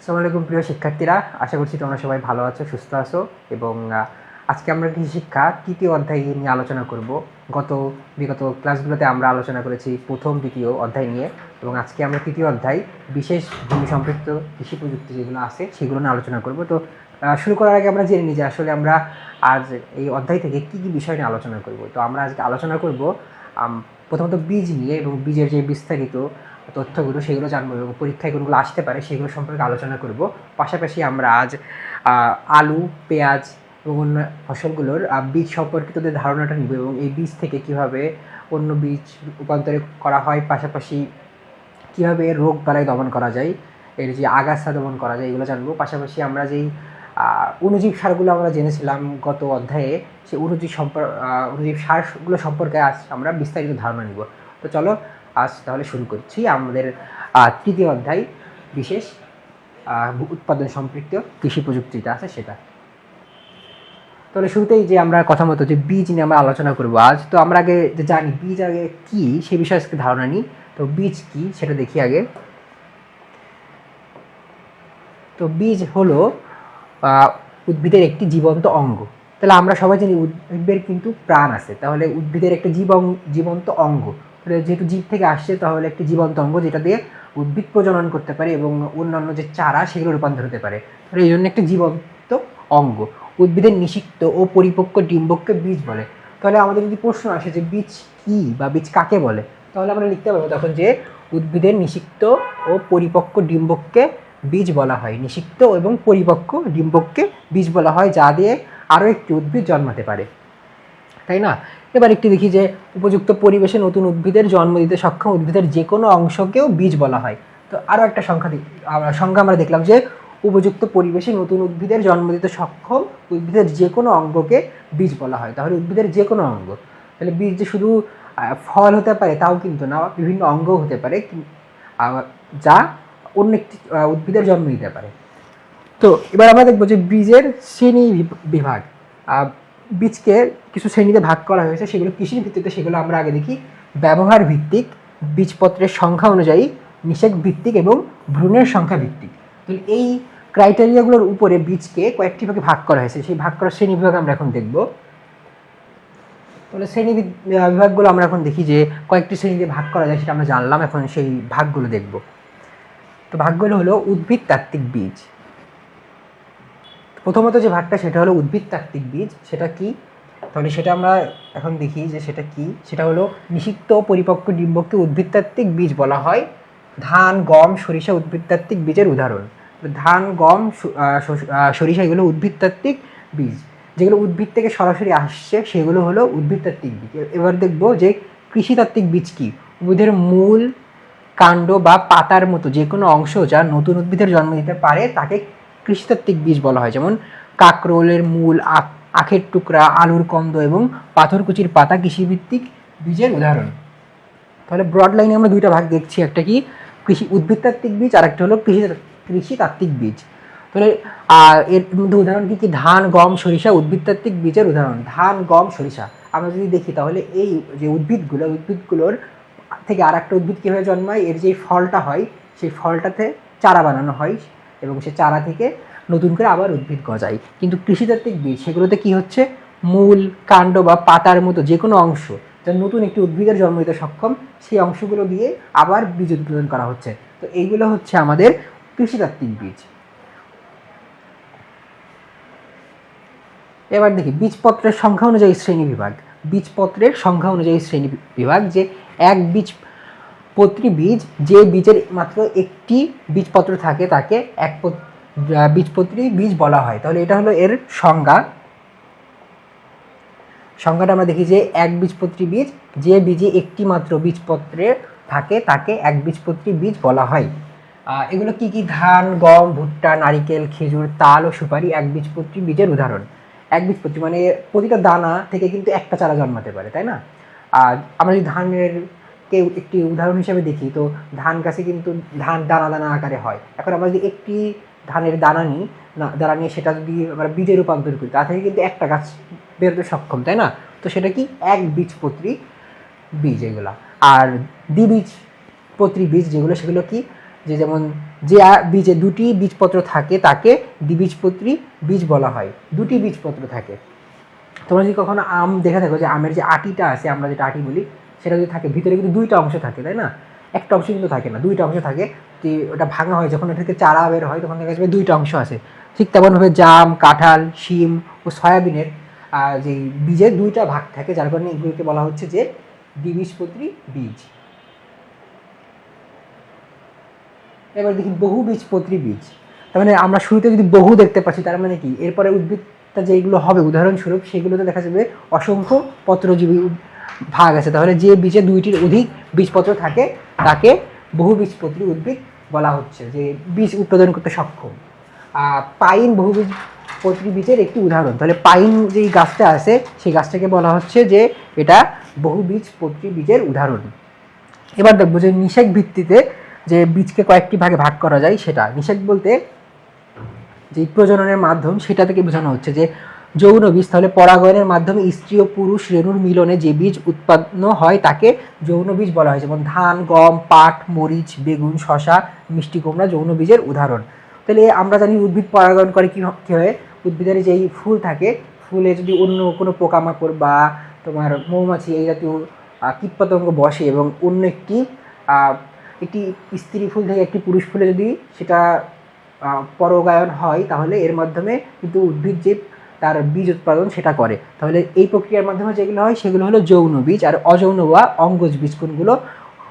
আসসালামু আলাইকুম প্রিয় শিক্ষার্থীরা, আশা করছি তোমরা সবাই ভালো আছো, সুস্থ আছো। এবং আজকে আমরা কৃষি শিক্ষা তৃতীয় অধ্যায় নিয়ে আলোচনা করব। বিগত ক্লাসগুলোতে আমরা আলোচনা করেছি প্রথম দ্বিতীয় অধ্যায় নিয়ে, এবং আজকে আমরা তৃতীয় অধ্যায় বিশেষ ভূমি সম্পৃক্ত কৃষি প্রযুক্তি যেগুলো আছে সেগুলো নিয়ে আলোচনা করব। তো শুরু করার আগে আমরা জেনে নিই যে আসলে আমরা আজ এই অধ্যায় থেকে কী কী বিষয় নিয়ে আলোচনা করব। তো আমরা আজকে আলোচনা করব প্রথমত বীজ নিয়ে, এবং বীজের যে বিস্তারিত তথ্যগুলো সেগুলো জানবো, এবং পরীক্ষায় কোনগুলো আসতে পারে সেগুলো সম্পর্কে আলোচনা করব। পাশাপাশি আমরা আজ আলু, পেঁয়াজ এবং অন্য ফসলগুলোর বীজ সম্পর্কিত যে ধারণাটা নিব, এবং এই বীজ থেকে কিভাবে অন্য বীজ রূপান্তর করা হয়, পাশাপাশি কীভাবে রোগ বালাই দমন করা যায়, এর যে আগাছা দমন করা যায় এগুলো জানবো। পাশাপাশি আমরা যেই অণুজীব সারগুলো আমরা জেনেছিলাম গত অধ্যায়ে, সেই অণুজীব সারগুলো সম্পর্কে আজ আমরা বিস্তারিত ধারণা নিব। তো চলো আজ তাহলে শুরু করছি আমাদের তৃতীয় অধ্যায় বিশেষ উৎপাদন সম্পৃক্ত কৃষি প্রযুক্তিটা আছে সেটা। তাহলে শুরুতেই যে আমরা কথা মতো যে বীজ নিয়ে আমরা আলোচনা করবো আজ। তো আমরা আগে যে জানি বীজ আগে কী সে বিষয়ে আজকে ধারণা নিই। তো বীজ কি সেটা দেখি আগে। তো বীজ হলো উদ্ভিদের একটি জীবন্ত অঙ্গ। তাহলে আমরা সবাই জানি উদ্ভিদের কিন্তু প্রাণ আছে, তাহলে উদ্ভিদের একটা জীবন্ত অঙ্গ, যেহেতু জীব থেকে আসছে তাহলে একটি জীবন্ত অঙ্গ যেটা দিয়ে উদ্ভিদ প্রজনন করতে পারে এবং অন্যান্য যে চারা সেগুলো রূপান্তর হতে পারে। তাহলে এই জন্য একটা জীবন্ত অঙ্গ। উদ্ভিদের নিষিক্ত ও পরিপক্ক ডিম্বককে বীজ বলে। তাহলে আমাদের যদি প্রশ্ন আসে যে বীজ কি বা বীজ কাকে বলে, তাহলে আমরা লিখতে পারবো তখন যে উদ্ভিদের নিষিক্ত ও পরিপক্ক ডিম্বককে বীজ বলা হয়। নিষিক্ত এবং পরিপক্ক ডিম্বককে বীজ বলা হয়, যা দিয়ে আরও একটি উদ্ভিদ জন্মাতে পারে, তাই না? এবার একটি দেখি যে উপযুক্ত পরিবেশে নতুন উদ্ভিদের জন্ম দিতে সক্ষম উদ্ভিদের যে কোনো অংশকেও বীজ বলা হয়। তো আরও একটা সংখ্যা আমরা দেখলাম যে উপযুক্ত পরিবেশে নতুন উদ্ভিদের জন্ম দিতে সক্ষম উদ্ভিদের যে কোনো অঙ্গকে বীজ বলা হয়। তাহলে উদ্ভিদের যে কোনো অঙ্গ, তাহলে বীজ যে শুধু ফল হতে পারে তাও কিন্তু না, বিভিন্ন অঙ্গও হতে পারে যা অন্য একটি উদ্ভিদের জন্ম দিতে পারে। তো এবার আমরা দেখবো যে বীজের শ্রেণী বিভাগ। বীজকে কিছু শ্রেণীতে ভাগ করা হয়েছে, সেগুলো কৃষির ভিত্তিতে। সেগুলো আমরা আগে দেখি। ব্যবহার ভিত্তিক, বীজপত্রের সংখ্যা অনুযায়ী, নিষেক ভিত্তিক এবং ভ্রূণের সংখ্যা ভিত্তিক। তো এই ক্রাইটেরিয়াগুলোর উপরে বীজকে কয়েকটি ভাগে ভাগ করা হয়েছে। সেই ভাগ করার শ্রেণী বিভাগ আমরা এখন দেখব। তাহলে শ্রেণী বিভাগগুলো আমরা এখন দেখি যে কয়েকটি শ্রেণীতে ভাগ করা যায়, সেটা আমরা জানলাম। এখন সেই ভাগগুলো দেখব। তো ভাগগুলো হলো উদ্ভিদতাত্ত্বিক বীজ। প্রথমত যে ভাগটা সেটা হলো উদ্ভিদতাত্ত্বিক বীজ। সেটা কি? তাহলে সেটা আমরা এখন দেখি যে সেটা কি। সেটা হলো নিষিক্ত পরিপক্ক ডিম্বককে উদ্ভিদতাত্ত্বিক বীজ বলা হয়। ধান, গম, সরিষা উদ্ভিদতাত্ত্বিক বীজের উদাহরণ। ধান, গম, সরিষা এগুলো উদ্ভিদতাত্ত্বিক বীজ। যেগুলো উদ্ভিদ থেকে সরাসরি আসছে সেগুলো হলো উদ্ভিদতাত্ত্বিক বীজ। এবার দেখব যে কৃষিতাত্ত্বিক বীজ কি। উদ্ভিদের মূল, কাণ্ড বা পাতার মতো যে কোনো অংশ যা নতুন উদ্ভিদের জন্ম দিতে পারে তাকে কৃষিতাত্ত্বিক বীজ বলা হয়। যেমন কাকরোলের মূল, আখের টুকরা, আলুর কন্দ এবং পাথরকুচির পাতা কৃষিভিত্তিক বীজের উদাহরণ। তাহলে ব্রড লাইনে আমরা দুইটা ভাগ দেখছি, একটা কি উদ্ভিদতাত্ত্বিক বীজ, আর একটা হলো কৃষিতাত্ত্বিক বীজ। তাহলে এর মধ্যে উদাহরণ কি কি? ধান, গম, সরিষা উদ্ভিদতাত্ত্বিক বীজের উদাহরণ। ধান, গম, সরিষা আমরা যদি দেখি তাহলে এই যে উদ্ভিদগুলোর থেকে আর একটা উদ্ভিদ কীভাবে জন্মায়, এর যে ফলটা হয় সেই ফলটাতে চারা বানানো হয়, এবং সে চারা থেকে নতুন করে আবার উদ্ভিদ গজায়। কিন্তু কৃষিতাত্ত্বিক বীজ সেগুলোতে কি হচ্ছে, মূল, কাণ্ড বা পাতার মতো যে কোনো অংশ যা নতুন একটি উদ্ভিদের জন্ম দিতে সক্ষম, সেই অংশগুলো দিয়ে আবার বীজ উৎপাদন করা হচ্ছে। তো এইগুলো হচ্ছে আমাদের কৃষিতাত্ত্বিক বীজ। এবার দেখি বীজপত্রের সংখ্যা অনুযায়ী শ্রেণী বিভাগ। বীজপত্রের সংখ্যা অনুযায়ী শ্রেণী বিভাগ, যে এক বীজপত্রী বীজ, যে বীজের মাত্র একটি বীজপত্র থাকে তাকে এক বীজপত্রী বীজ বলা হয়। তাহলে এটা হলো এর সংজ্ঞাটা আমরা দেখি যে এক বীজপত্রী বীজ, যে বীজে একটি মাত্র বীজপত্রে থাকে তাকে এক বীজপত্রী বীজ বলা হয়। এগুলো কি কি? ধান, গম, ভুট্টা, নারিকেল, খেজুর, তাল ও সুপারি এক বীজপত্রী বীজের উদাহরণ। এক বীজপত্রী মানে প্রতিটা দানা থেকে কিন্তু একটা চারা জন্মাতে পারে, তাই না? আর আমরা যদি ধানের একটি উদাহরণ হিসেবে দেখি, তো ধান গাছে কিন্তু ধান দানা দানা আকারে হয়। এখন আমরা যদি একটি ধানের দানা নিয়ে সেটা যদি আমরা বীজে রূপান্তর করি, তা থেকে কিন্তু একটা গাছ বেরোতে সক্ষম, তাই না? তো সেটা কি? এক বীজপত্রী বীজ এগুলা। আর দ্বিবীজপত্রী বীজ যেগুলো, সেগুলো কি? যেমন যে বীজে দুটি বীজপত্র থাকে তাকে দ্বিবীজপত্রী বীজ বলা হয়। দুটি বীজপত্র থাকে। তোমরা যদি কখনো আম দেখে থাকো যে আমের যে আটিটা আছে, আমরা যেটা আটি বলি, সেটা যদি থাকে ভিতরে কিন্তু দুইটা অংশ থাকে, তাই না? একটা অংশ কিন্তু থাকে না, দুইটা অংশ থাকে। তো ওটা ভাঙা হয় যখন ওটা থেকে চারা বের হয় তখন দেখা যাবে দুইটা অংশ আছে। ঠিক তেমনভাবে জাম, কাঁঠাল, শিম ও সয়াবিনের যে বীজের দুইটা ভাগ থাকে, যার কারণে এগুলোকে বলা হচ্ছে যে দ্বিবীজপত্রী বীজ। এবার দেখি বহুবীজপত্রী বীজ। তার মানে আমরা শুরুতে যদি বহু দেখতে পাচ্ছি, তার মানে কি এরপরে উদ্ভিদটা যেগুলো হবে উদাহরণস্বরূপ সেগুলোতে দেখা যাবে অসংখ্য পত্রজীবী ভাগ আছে। তাহলে যে বীজে দুইটির অধিক বীজপত্র থাকে তাকে বহুবীজপত্রী উদ্ভিদ বলা হচ্ছে, যে বীজ উৎপাদন করতে সক্ষম। পাইন বহুবীজপত্রী বীজের একটি উদাহরণ। তাহলে পাইন যেই গাছটা আছে সেই গাছটাকে বলা হচ্ছে যে এটা বহুবীজপত্রী বীজের উদাহরণ। এবার দেখবো যে নিষেক ভিত্তিতে যে বীজকে কয়েকটি ভাগে ভাগ করা যায় সেটা। নিষেক বলতে যে প্রজননের মাধ্যম সেটা থেকে বোঝানো হচ্ছে যে যৌন বীজ। তাহলে পরাগায়নের মাধ্যমে স্ত্রী ও পুরুষ রেণুর মিলনে যে বীজ উৎপন্ন হয় তাকে যৌন বীজ বলা হয়। যেমন ধান, গম, পাট, মরিচ, বেগুন, শশা, মিষ্টি কুমড়া যৌন বীজের উদাহরণ। তাহলে আমরা জানি উদ্ভিদ পরাগায়ন করে কীভাবে। উদ্ভিদের যেই ফুল থাকে, ফুলে যদি অন্য কোনো পোকামাকড় বা তোমার মৌমাছি এই জাতীয় কীটপতঙ্গ বসে এবং অন্য একটি স্ত্রী ফুল থেকে একটি পুরুষ ফুলে যদি সেটা পরাগায়ন হয়, তাহলে এর মাধ্যমে কিন্তু উদ্ভিদ যে তার বীজ উৎপাদন সেটা করে। তাহলে এই প্রক্রিয়ার মাধ্যমে যেগুলো হয় সেগুলো হলো যৌন বীজ। আর অযৌন বা অঙ্গজ বীজ কোনগুলো?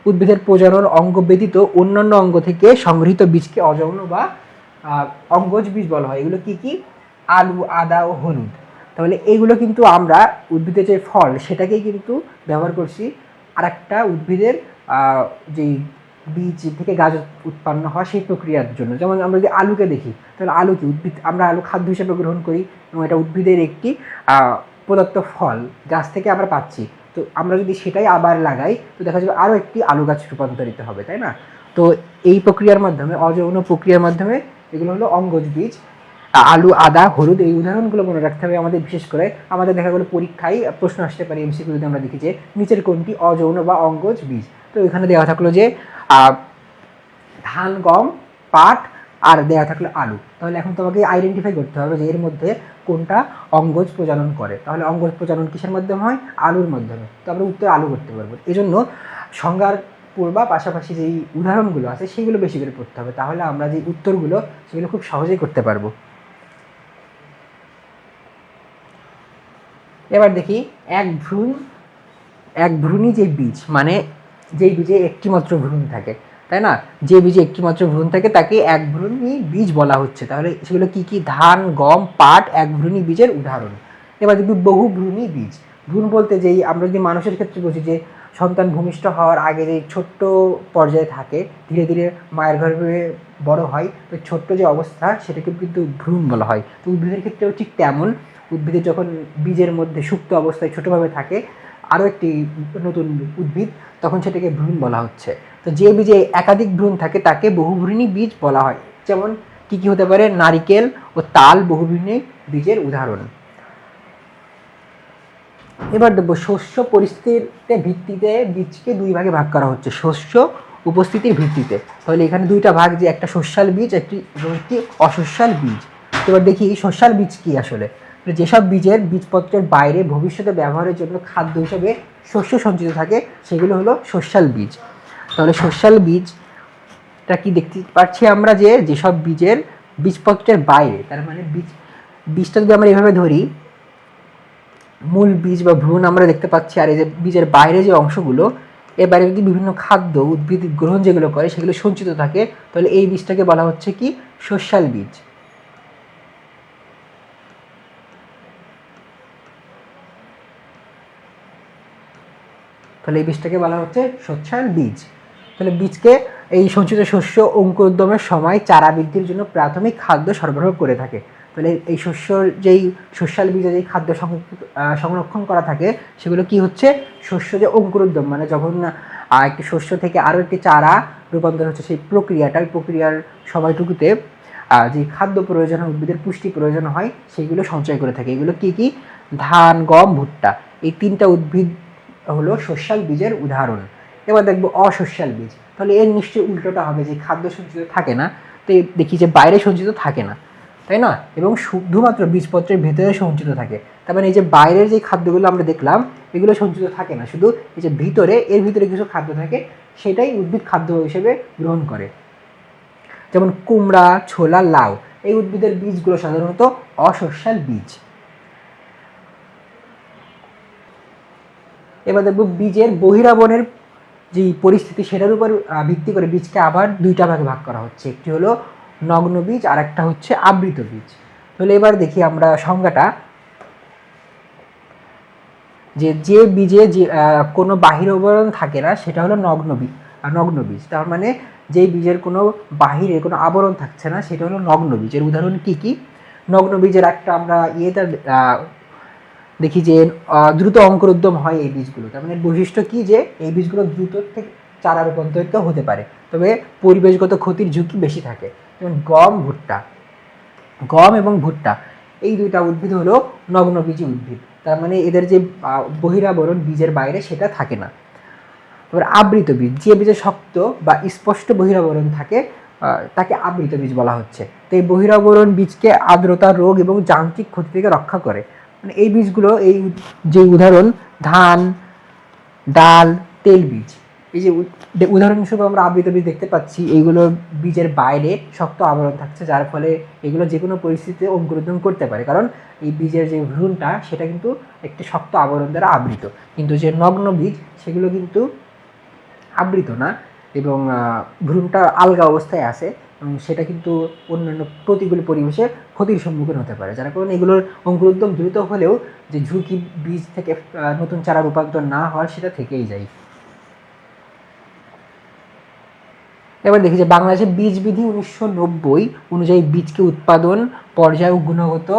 উদ্ভিদের প্রজনন অঙ্গ ব্যতীত অন্যান্য অঙ্গ থেকে সংগৃহীত বীজকে অযৌন বা অঙ্গজ বীজ বলা হয়। এগুলো কি কি? আলু, আদা ও হলুদ। তাহলে এইগুলো কিন্তু আমরা উদ্ভিদের যে ফল সেটাকেই কিন্তু ব্যবহার করছি আর একটা উদ্ভিদের যেই বীজ থেকে গাছ উৎপন্ন হয় সেই প্রক্রিয়ার জন্য। যেমন আমরা যদি আলুকে দেখি, তাহলে আলু কি? উদ্ভিদ, আমরা আলু খাদ্য হিসেবে গ্রহণ করি এবং এটা উদ্ভিদের একটি প্রদত্ত ফল, গাছ থেকে আমরা পাচ্ছি। তো আমরা যদি সেটাই আবার লাগাই তো দেখা যাবে আরও একটি আলু গাছ রূপান্তরিত হবে, তাই না? তো এই প্রক্রিয়ার মাধ্যমে, অযৌন প্রক্রিয়ার মাধ্যমে এগুলো হলো অঙ্গজ বীজ। আলু, আদা, হলুদ এই উদাহরণগুলো মনে রাখতে হবে আমাদের। বিশেষ করে আমাদের দেখা গেলো পরীক্ষায় প্রশ্ন আসতে পারে এমসিকিউ যদি আমরা দেখি যে নিচের কোনটি অযৌন বা অঙ্গজ বীজ। তো এখানে দেওয়া থাকলো যে ধান, গম, পাট আর দেওয়া থাকলো আলু। তাহলে এখন তোমাকে আইডেন্টিফাই করতে হবে যে এর মধ্যে কোনটা অঙ্গজ প্রজনন করে। তাহলে অঙ্গজ প্রজনন কিসের মাধ্যমে হয়? আলুর মাধ্যমে। তো আমরা উত্তর আলু করতে পারবো। এই জন্য সংজ্ঞার পূর্বা পাশাপাশি যেই উদাহরণগুলো আছে সেগুলো বেশি করে পড়তে হবে, তাহলে আমরা যে উত্তরগুলো সেগুলো খুব সহজেই করতে পারবো। এবার দেখি এক ভ্রূণী যে বীজ, মানে যেই বীজে একটি মাত্র ভ্রূণ থাকে, তাই না? যে বীজে একটি মাত্র ভ্রূণ থাকে তাকে এক ভ্রূণী বীজ বলা হচ্ছে। তাহলে সেগুলো কি কি? ধান, গম, পাট এক ভ্রূণী বীজের উদাহরণ। এবার দেখবি বহু ভ্রূণী বীজ। ভ্রূণ বলতে যেই আমরা যদি মানুষের ক্ষেত্রে বুঝি যে সন্তান ভূমিষ্ঠ হওয়ার আগে যে ছোট্ট পর্যায়ে থাকে, ধীরে ধীরে মায়ের গর্ভে বড় হয়, তো ছোট্ট যে অবস্থা সেটাকে কিন্তু ভ্রূণ বলা হয়। তো উদ্ভিদের ক্ষেত্রেও ঠিক তেমন। উদ্ভিদের যখন বীজের মধ্যে সুপ্ত অবস্থায় ছোটোভাবে থাকে আরও একটি নতুন উদ্ভিদ, তখন সেটাকে ভ্রূণ বলা হচ্ছে। তো যে বীজে একাধিক ভ্রূণ থাকে তাকে বহুভ্রূণী বীজ বলা হয়। যেমন কি কি হতে পারে? নারিকেল ও তাল বহুভ্রূণী বীজের উদাহরণ। এবার দেখবো শস্য পরিস্থিতির ভিত্তিতে বীজকে দুই ভাগে ভাগ করা হচ্ছে, শস্য উপস্থিতির ভিত্তিতে। তাহলে এখানে দুইটা ভাগ, যে একটা শস্যাল বীজ একটি অশস্যাল বীজ। এবার দেখি শস্যাল বীজ কি আসলে। যেসব বীজের বীজপত্রের বাইরে ভবিষ্যতে ব্যবহারের জন্য খাদ্য হিসেবে শস্য সঞ্চিত থাকে সেগুলো হলো শস্যাল বীজ। তাহলে শস্যাল বীজটা কি দেখতে পাচ্ছি আমরা, যে যেসব বীজের বীজপত্রের বাইরে, তার মানে বীজটা যদি আমরা এভাবে ধরি, মূল বীজ বা ভ্রূণ আমরা দেখতে পাচ্ছি, আর এই যে বীজের বাইরে যে অংশগুলো, এর বাইরে যদি বিভিন্ন খাদ্য উদ্ভিদ গ্রহণ যেগুলো করে সেগুলো সঞ্চিত থাকে, তাহলে এই বীজটাকে বলা হচ্ছে কি? শস্যাল বীজ। তাহলে এই বীজটাকে বলা হচ্ছে শস্যাল বীজ। তাহলে বীজকে এই সঞ্চিত শস্য অঙ্কুরোদ্গমের সময় চারা বৃদ্ধির জন্য প্রাথমিক খাদ্য সরবরাহ করে থাকে। তাহলে এই যেই শস্যাল বীজে যেই খাদ্য সংরক্ষণ করা থাকে সেগুলো কি হচ্ছে? শস্য যে অঙ্কুরোদ্গম, মানে যখন একটি শস্য থেকে আরও একটি চারা রূপান্তর হচ্ছে সেই প্রক্রিয়াটা, ওই প্রক্রিয়ার সময়টুকুতে যে খাদ্য প্রয়োজন হয়, উদ্ভিদের পুষ্টি প্রয়োজন হয়, সেগুলো সঞ্চয় করে থাকে। এগুলো কি কি? ধান, গম, ভুট্টা। এই তিনটা উদ্ভিদ হলো শস্যাল বীজের উদাহরণ। এবার দেখবো অশস্যাল বীজ। তাহলে এর নিশ্চয়ই উল্টোটা হবে, যে খাদ্য সঞ্চিত থাকে না, তো দেখি যে বাইরে সঞ্চিত থাকে না, তাই না, এবং শুধুমাত্র বীজপত্রের ভেতরে সঞ্চিত থাকে। তার মানে এই যে বাইরের যে খাদ্যগুলো আমরা দেখলাম এগুলো সঞ্চিত থাকে না, শুধু এই যে ভিতরে, এর ভিতরে কিছু খাদ্য থাকে, সেটাই উদ্ভিদ খাদ্য হিসেবে গ্রহণ করে। যেমন কুমড়া, ছোলা, লাউ, এই উদ্ভিদের বীজগুলো সাধারণত অশস্যাল বীজ। এবার দেখব বীজের বহিরাবরণের যে পরিস্থিতি সেটার উপর ভিত্তি করে বীজকে আবার দুইটা ভাগে ভাগ করা হচ্ছে, একটি হলো নগ্ন বীজ আর একটা হচ্ছে আবৃত বীজ। তাহলে এবার দেখি আমরা সংজ্ঞাটা, যে বীজে যে কোনো বাহির আবরণ থাকে না সেটা হলো নগ্ন বীজ। তার মানে যেই বীজের কোনো বাহিরে কোনো আবরণ থাকছে না সেটা হলো নগ্ন বীজ। এর উদাহরণ কি কি? নগ্ন বীজের একটা আমরা দেখি যে দ্রুত অঙ্কুরোদ্গম হয় এই বীজগুলো। তার মানে বৈশিষ্ট্য কি, যে এই বীজগুলো দ্রুত থেকে চারা রূপান্তরিত হতে পারে, তবে পরিবেশগত ক্ষতির ঝুঁকি বেশি থাকে। যেমন গম এবং ভুট্টা এই দুইটা উদ্ভিদ হলো নগ্নবীজী উদ্ভিদ। তার মানে এদের যে বহিরাবরণ বীজের বাইরে সেটা থাকে না। এবার আবৃত বীজ, যে বীজে শক্ত বা স্পষ্ট বহিরাবরণ থাকে তাকে আবৃত বীজ বলা হচ্ছে। তো এই বহিরাবরণ বীজকে আর্দ্রতা, রোগ এবং যান্ত্রিক ক্ষতি থেকে রক্ষা করে। মানে এই বীজগুলো, এই যে উদাহরণ ধান, ডাল, তেল বীজ, এই যে উদাহরণস্বরূপ আমরা আবৃত বীজ দেখতে পাচ্ছি, এইগুলো বীজের বাইরে শক্ত আবরণ থাকছে, যার ফলে এগুলো যে কোনো পরিস্থিতিতে অঙ্কুরোদ্গম করতে পারে, কারণ এই বীজের যে ভ্রূণটা সেটা কিন্তু একটি শক্ত আবরণ দ্বারা আবৃত। কিন্তু যে নগ্ন বীজ সেগুলো কিন্তু আবৃত না, এবং ভ্রূণটা আলগা অবস্থায় আছে, এবং সেটা কিন্তু অন্যান্য প্রতিকূল পরিবেশে ক্ষতির সম্মুখীন হতে পারে, যার কারণে এগুলোর অঙ্কুরোদ্গম দ্রুত হলেও যে ঝুঁকি বীজ থেকে নতুন চারা রূপান্তর না হওয়ার সেটা থেকেই যায়। এবার দেখি যে বাংলাদেশের বীজ বিধি 1990 অনুযায়ী বীজকে উৎপাদন পর্যায় ও গুণগত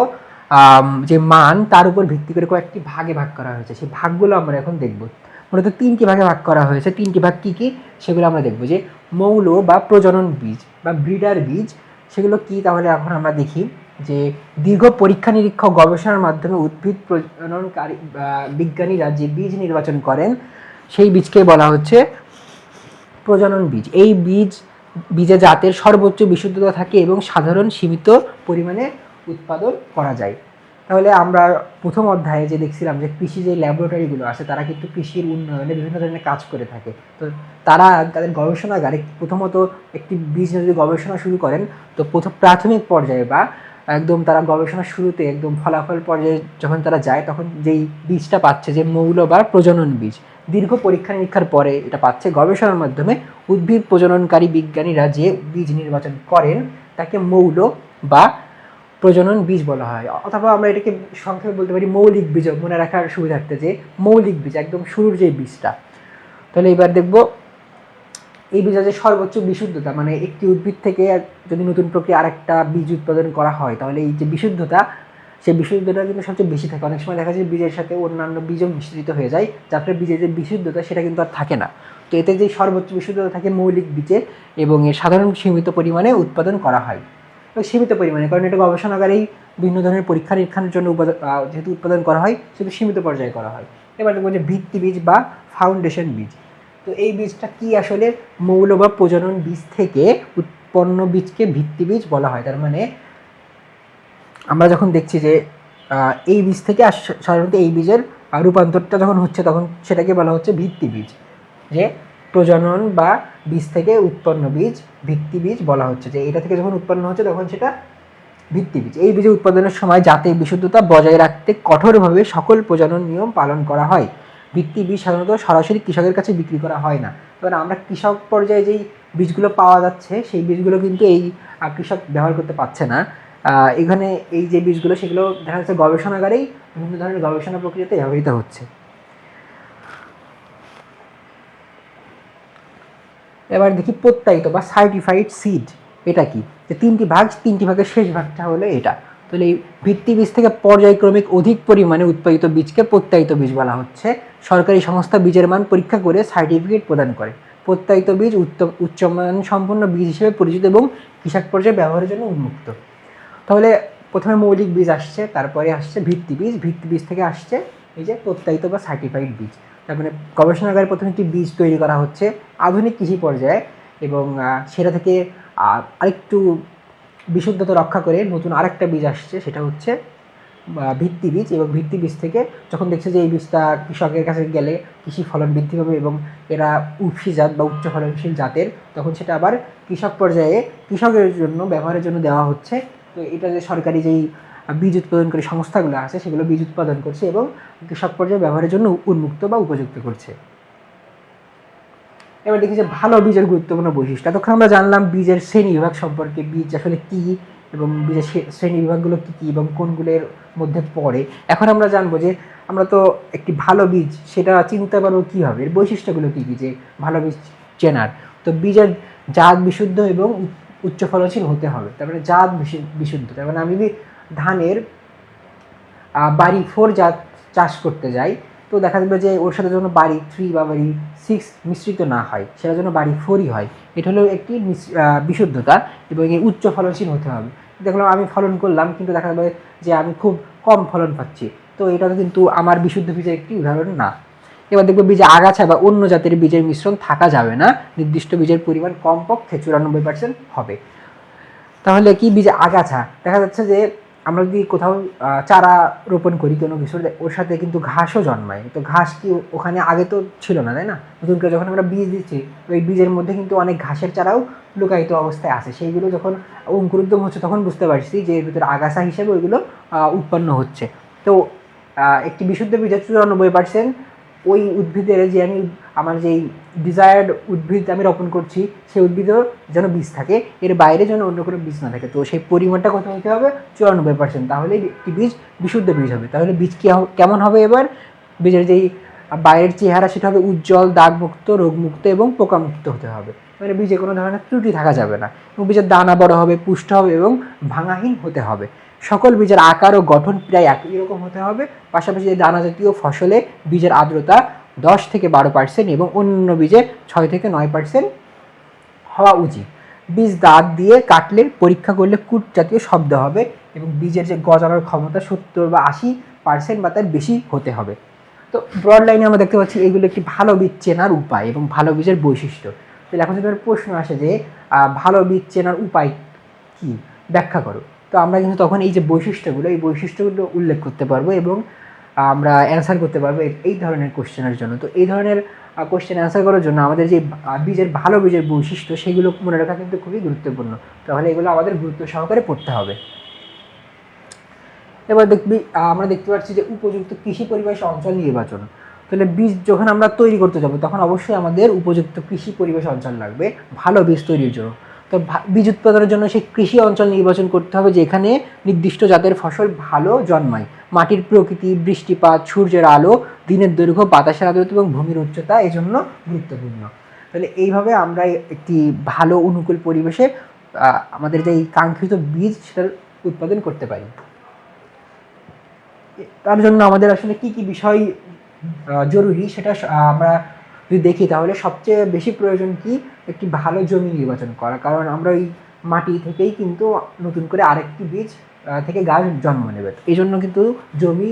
যে মান তার উপর ভিত্তি করে কয়েকটি ভাগে ভাগ করা হয়েছে। সেই ভাগগুলো আমরা এখন দেখব। মূলত তিনটি ভাগে ভাগ করা হয়েছে। তিনটি ভাগ কি কি সেগুলো আমরা দেখব। যে মৌল বা প্রজনন বীজ বা ব্রিডার বীজ, সেগুলো কি তাহলে এখন আমরা দেখি। যে দীর্ঘ পরীক্ষা নিরীক্ষা গবেষণার মাধ্যমে উদ্ভিদ প্রজননকারী বিজ্ঞানীরা যে বীজ নির্বাচন করেন সেই বীজকে বলা হচ্ছে প্রজনন বীজ। এই বীজে জাতের সর্বোচ্চ বিশুদ্ধতা থাকে এবং সাধারণ সীমিত পরিমাণে উৎপাদন করা যায়। তাহলে আমরা প্রথম অধ্যায়ে যে দেখছিলাম যে কৃষি যে ল্যাবরেটরিগুলো আছে তারা কিন্তু কৃষির উন্নয়নে বিভিন্ন ধরনের কাজ করে থাকে। তো তারা তাদের গবেষণাগারে প্রথমত একটি বীজ যদি গবেষণা শুরু করেন, তো প্রাথমিক পর্যায়ে বা একদম তারা গবেষণা শুরুতে একদম ফলাফল পর্যায়ে যখন তারা যায়, তখন যেই বীজটা পাচ্ছে যে মৌল বা প্রজনন বীজ, দীর্ঘ পরীক্ষা নিরীক্ষার পরে এটা পাচ্ছে গবেষণার মাধ্যমে, উদ্ভিদ প্রজননকারী বিজ্ঞানীরা যে বীজ নির্বাচন করেন তাকে মৌল বা প্রজনন বীজ বলা হয়। অথবা আমরা এটাকে সংক্ষেপে বলতে পারি মৌলিক বীজ, মনে রাখার সুবিধার্থে যে মৌলিক বীজ একদম শুরুর যে বীজটা। তাহলে এবার দেখব এই বীজের যে সর্বোচ্চ বিশুদ্ধতা, মানে একটি উদ্ভিদ থেকে যদি নতুন প্রক্রিয়া আরেকটা বীজ উৎপাদন করা হয় তাহলে এই যে বিশুদ্ধতা, সেই বিশুদ্ধতা কিন্তু সবচেয়ে বেশি থাকে। অনেক সময় দেখা যায় বীজের সাথে অন্যান্য বীজও মিশ্রিত হয়ে যায়, যার ফলে বীজের যে বিশুদ্ধতা সেটা কিন্তু আর থাকে না। তো এতে যে সর্বোচ্চ বিশুদ্ধতা থাকে মৌলিক বীজে, এবং এর সাধারণ সীমিত পরিমাণে উৎপাদন করা হয়। সীমিত পরিমাণে, কারণ এটা গবেষণাগারেই বিভিন্ন ধরনের পরীক্ষা নিরীক্ষার জন্য যেহেতু উৎপাদন করা হয় সেহেতু সীমিত পর্যায়ে করা হয়। এবার দেখবো যে ভিত্তি বীজ বা ফাউন্ডেশন বীজ। তো এই বীজটা কি, আসলে মৌল বা প্রজনন বীজ থেকে উৎপন্ন বীজকে ভিত্তি বীজ বলা হয়। তার মানে আমরা যখন দেখছি যে এই বীজ থেকে সাধারণত এই বীজের রূপান্তরটা যখন হচ্ছে তখন সেটাকে বলা হচ্ছে ভিত্তি বীজ। যে প্রজনন বা বীজ থেকে উৎপন্ন বীজ ভিত্তি বীজ বলা হচ্ছে, যে এটা থেকে যখন উৎপন্ন হচ্ছে তখন সেটা ভিত্তি বীজ। এই বীজের উৎপাদনের সময় জাতের বিশুদ্ধতা বজায় রাখতে কঠোরভাবে সকল প্রজনন নিয়ম পালন করা হয়। ভিত্তি বীজ সাধারণত সরাসরি কৃষকের কাছে বিক্রি করা হয় না। এবার আমরা কৃষক পর্যায়ে যেই বীজগুলো পাওয়া যাচ্ছে সেই বীজগুলো কিন্তু এই কৃষক ব্যবহার করতে পারছে না। এখানে এই যে বীজগুলো সেগুলো দেখা যাচ্ছে গবেষণাগারেই বিভিন্ন ধরনের গবেষণা প্রক্রিয়াতে ব্যবহৃত হচ্ছে। এবার দেখি প্রত্যায়িত বা সার্টিফাইড সিড এটা কি। যে তিনটি ভাগের শেষ ভাগটা হলো এটা। তাহলে এই ভিত্তি বীজ থেকে পর্যায়ক্রমিক অধিক পরিমাণে উৎপাদিত বীজকে প্রত্যায়িত বীজ বলা হচ্ছে। সরকারি সংস্থা বীজের মান পরীক্ষা করে সার্টিফিকেট প্রদান করে। প্রত্যায়িত বীজ উচ্চমান সম্পন্ন বীজ হিসেবে পরিচিত এবং কৃষক পর্যায়ে ব্যবহারের জন্য উন্মুক্ত। তাহলে প্রথমে মৌলিক বীজ আসছে, তারপরে আসছে ভিত্তি বীজ, ভিত্তি বীজ থেকে আসছে এই যে প্রত্যায়িত বা সার্টিফাইড বীজ। তার মানে গবেষণাগারে প্রথমে একটি বীজ তৈরি করা হচ্ছে আধুনিক কৃষি পর্যায়ে, এবং সেটা থেকে আরেকটু বিশুদ্ধতা রক্ষা করে নতুন আরেকটা বীজ আসছে, সেটা হচ্ছে ভিত্তি বীজ। এবং ভিত্তি বীজ থেকে যখন দেখছে যে এই বীজটা কৃষকের কাছে গেলে কৃষি ফলন বৃদ্ধি পাবে এবং এরা উফশী জাত বা উচ্চ ফলনশীল জাতের, তখন সেটা আবার কৃষক পর্যায়ে কৃষকের জন্য ব্যবহারের জন্য দেওয়া হচ্ছে। তো এটা যে সরকারি যেই বীজ উৎপাদনকারী সংস্থাগুলো আছে সেগুলো বীজ উৎপাদন করছে এবং কৃষক পর্যায়ে ব্যবহারের জন্য উন্মুক্ত বা উপযুক্ত করছে। এবার দেখি যে ভালো বীজের গুরুত্বপূর্ণ বৈশিষ্ট্য। তখন আমরা জানলাম বীজের শ্রেণী বিভাগ সম্পর্কে, বীজ আসলে কী এবং বীজের শ্রেণী বিভাগগুলো কী কী এবং কোনগুলোর মধ্যে পড়ে। এখন আমরা জানবো যে আমরা তো একটি ভালো বীজ সেটা চিনতে পারবো কীভাবে, এর বৈশিষ্ট্যগুলো কী কী যে ভালো বীজ চেনার। তো বীজের জাত বিশুদ্ধ এবং উচ্চ ফলনশীল হতে হবে। তারপরে জাত বিশুদ্ধ, তার মানে আমি যদি ধানের বাড়ি 4 জাত চাষ করতে যাই, তো দেখা যাবে যে ওর সাথে যেন বাড়ি 3 বা বাড়ি 6 মিশ্রিত না হয়, সেটার জন্য বাড়ি 4ই হয়। এটা হলো একটি বিশুদ্ধতা। এবং এই উচ্চ ফলনশীল হতে হবে। দেখলাম আমি ফলন করলাম কিন্তু দেখা যাবে যে আমি খুব কম ফলন পাচ্ছি, তো এটা কিন্তু আমার বিশুদ্ধ বীজের একটি উদাহরণ না। এবার দেখবো বীজে আগাছা বা অন্য জাতের বীজের মিশ্রণ থাকা যাবে না, নির্দিষ্ট বীজের পরিমাণ কমপক্ষে 94% হবে। তাহলে কি বীজে আগাছা, দেখা যাচ্ছে যে আমরা যদি কোথাও চারা রোপণ করি কোনো কিছুর, ওর সাথে কিন্তু ঘাসও জন্মায়। তো ঘাস কি ওখানে আগে তো ছিল না, তাই না? নতুন করে যখন আমরা বীজ দিচ্ছি ওই বীজের মধ্যে কিন্তু অনেক ঘাসের চারাও লুকায়িত অবস্থায় আছে, সেইগুলো যখন অঙ্কুরোদ্গম হচ্ছে তখন বুঝতে পারছি যে এর ভিতরে আগাছা হিসেবে ওইগুলো উৎপন্ন হচ্ছে। তো একটি বিশুদ্ধ বীজের 94% ওই উদ্ভিদের যে আমি আমার যেই ডিজায়ার্ড উদ্ভিদ আমি রোপণ করছি সেই উদ্ভিদেও যেন বীজ থাকে, এর বাইরে যেন অন্য কোনো বীজ না থাকে। তো সেই পরিমাণটা কত হতে হবে? 94%। তাহলে একটি বীজ বিশুদ্ধ বীজ হবে। তাহলে বীজ কেমন হবে? এবার বীজের যেই বাইরের চেহারা সেটা হবে উজ্জ্বল, দাগমুক্ত, রোগমুক্ত এবং পোকামুক্ত হতে হবে। মানে বীজে কোনো ধরনের ত্রুটি থাকা যাবে না। এবং বীজের দানা বড় হবে, পুষ্ট হবে এবং ভাঙাহীন হতে হবে। সকল বীজের আকার ও গঠন প্রায় একই রকম হতে হবে। পাশাপাশি দানা জাতীয় ফসলে বীজের আর্দ্রতা 10 থেকে 12% এবং অন্য বীজে 6 থেকে 9% হওয়া উচিত। বীজ দাঁত দিয়ে কাটলে পরীক্ষা করলে কুট জাতীয় শব্দ হবে এবং বীজের যে গজানোর ক্ষমতা 70 বা 80% বা তার বেশি হতে হবে। তো ব্রড লাইনে আমরা দেখতে পাচ্ছি এগুলো একটি ভালো বীজ চেনার উপায় এবং ভালো বীজের বৈশিষ্ট্য। তো এখন যদি প্রশ্ন আসে যে ভালো বীজ চেনার উপায় কি, ব্যাখ্যা করো। তো আমরা কিন্তু তখন এই যে বৈশিষ্ট্যগুলো, এই বৈশিষ্ট্যগুলো উল্লেখ করতে পারবো এবং আমরা অ্যান্সার করতে পারবো এই ধরনের কোশ্চেনের জন্য। তো এই ধরনের কোশ্চেন অ্যান্সার করার জন্য আমাদের যে বীজের ভালো বীজের বৈশিষ্ট্য সেগুলো মনে রাখা কিন্তু খুবই গুরুত্বপূর্ণ। তাহলে এগুলো আমাদের গুরুত্ব সহকারে পড়তে হবে। এবার আমরা দেখতে পাচ্ছি যে উপযুক্ত কৃষি পরিবেশ অঞ্চল নির্বাচন। তাহলে বীজ যখন আমরা তৈরি করতে যাব তখন অবশ্যই আমাদের উপযুক্ত কৃষি পরিবেশ অঞ্চল লাগবে ভালো বীজ তৈরির জন্য। তো বীজ উৎপাদনের জন্য সেই কৃষি অঞ্চল নির্বাচন করতে হবে যেখানে নির্দিষ্ট জাতের ফসল ভালো জন্মায়। মাটির প্রকৃতি, বৃষ্টিপাত, সূর্যের আলো, দিনের দৈর্ঘ্য, বাতাসের আর্দ্রতা এবং ভূমির উচ্চতা এই জন্য গুরুত্বপূর্ণ। তাহলে এইভাবে আমরা একটি ভালো অনুকূল পরিবেশে আমাদের যে কাঙ্ক্ষিত বীজ সেটার উৎপাদন করতে পারি। তার জন্য আমাদের আসলে কি কি বিষয় জরুরি সেটা আমরা যদি দেখি তাহলে সবচেয়ে বেশি প্রয়োজন কি, একটি ভালো জমি নির্বাচন করা। কারণ আমরা ওই মাটি থেকেই কিন্তু নতুন করে আরেকটি বীজ থেকে গাছ জন্ম নেবে। এই জন্য কিন্তু জমি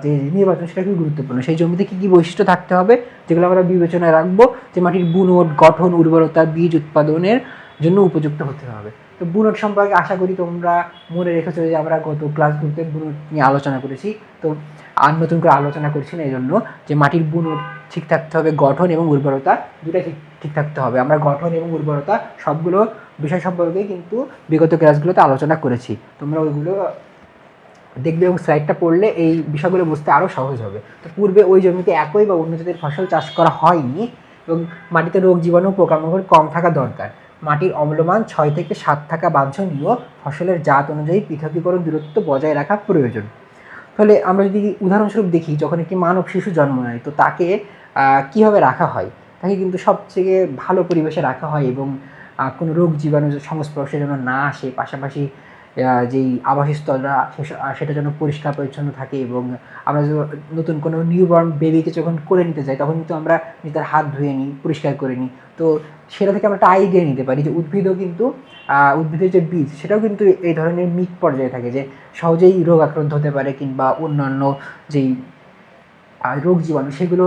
যে নির্বাচন সেটা খুব গুরুত্বপূর্ণ। সেই জমিতে কী কী বৈশিষ্ট্য থাকতে হবে যেগুলো আমরা বিবেচনায় রাখবো, যে মাটির বুনট, গঠন, উর্বরতা, বীজ উৎপাদনের জন্য উপযুক্ত হতে হবে। তো বুনট সম্পর্কে আশা করি তোমরা মনে রেখেছো যে আমরা গত ক্লাসগুলোতে বুনট নিয়ে আলোচনা করেছি। তো আর নতুন করে আলোচনা করছি না, এই জন্য যে মাটির বুনট ঠিক থাকতে হবে, গঠন এবং উর্বরতা দুটাই ঠিক থাকতে হবে। আমরা গঠন এবং উর্বরতা সবগুলো বিষয় সম্পর্কে কিন্তু বিগত ক্লাসগুলোতে আলোচনা করেছি, তোমরা ওইগুলো দেখবে এবং স্লাইডটা পড়লে এই বিষয়গুলো বুঝতে আরও সহজ হবে। তো পূর্বে ওই জমিতে একই বা অন্য জাতের ফসল চাষ করা হয়নি এবং মাটিতে রোগ জীবাণু পোকামাকড় কম থাকা দরকার। মাটির অম্লমান 6 থেকে 7 থাকা বাঞ্ছনীয়। ফসলের জাত অনুযায়ী পৃথকীকরণ দূরত্ব বজায় রাখা প্রয়োজন। ফলে আমরা যদি উদাহরণস্বরূপ দেখি, যখন একটি মানব শিশু জন্ম নেয় তো তাকে কীভাবে রাখা হয়, তাকে কিন্তু সবথেকে ভালো পরিবেশে রাখা হয় এবং কোনো রোগ জীবাণু সংস্পর্শে যেন না আসে, পাশাপাশি যেই আবাসস্থলটা সেটা যেন পরিষ্কার পরিচ্ছন্ন থাকে। এবং আমরা নতুন কোনো নিউবর্ন বেবিকে যখন করে নিতে যাই তখন কিন্তু আমরা নিজের হাত ধুয়ে নিই, পরিষ্কার করে নিই। তো সেটা থেকে আমরা একটা আইডিয়া নিতে পারি যে উদ্ভিদও কিন্তু উদ্ভিদের যে বীজ সেটাও কিন্তু এই ধরনের মিক পর্যায়ে থাকে, যে সহজেই রোগ আক্রান্ত হতে পারে কিংবা অন্যান্য যেই রোগ জীবাণু সেগুলো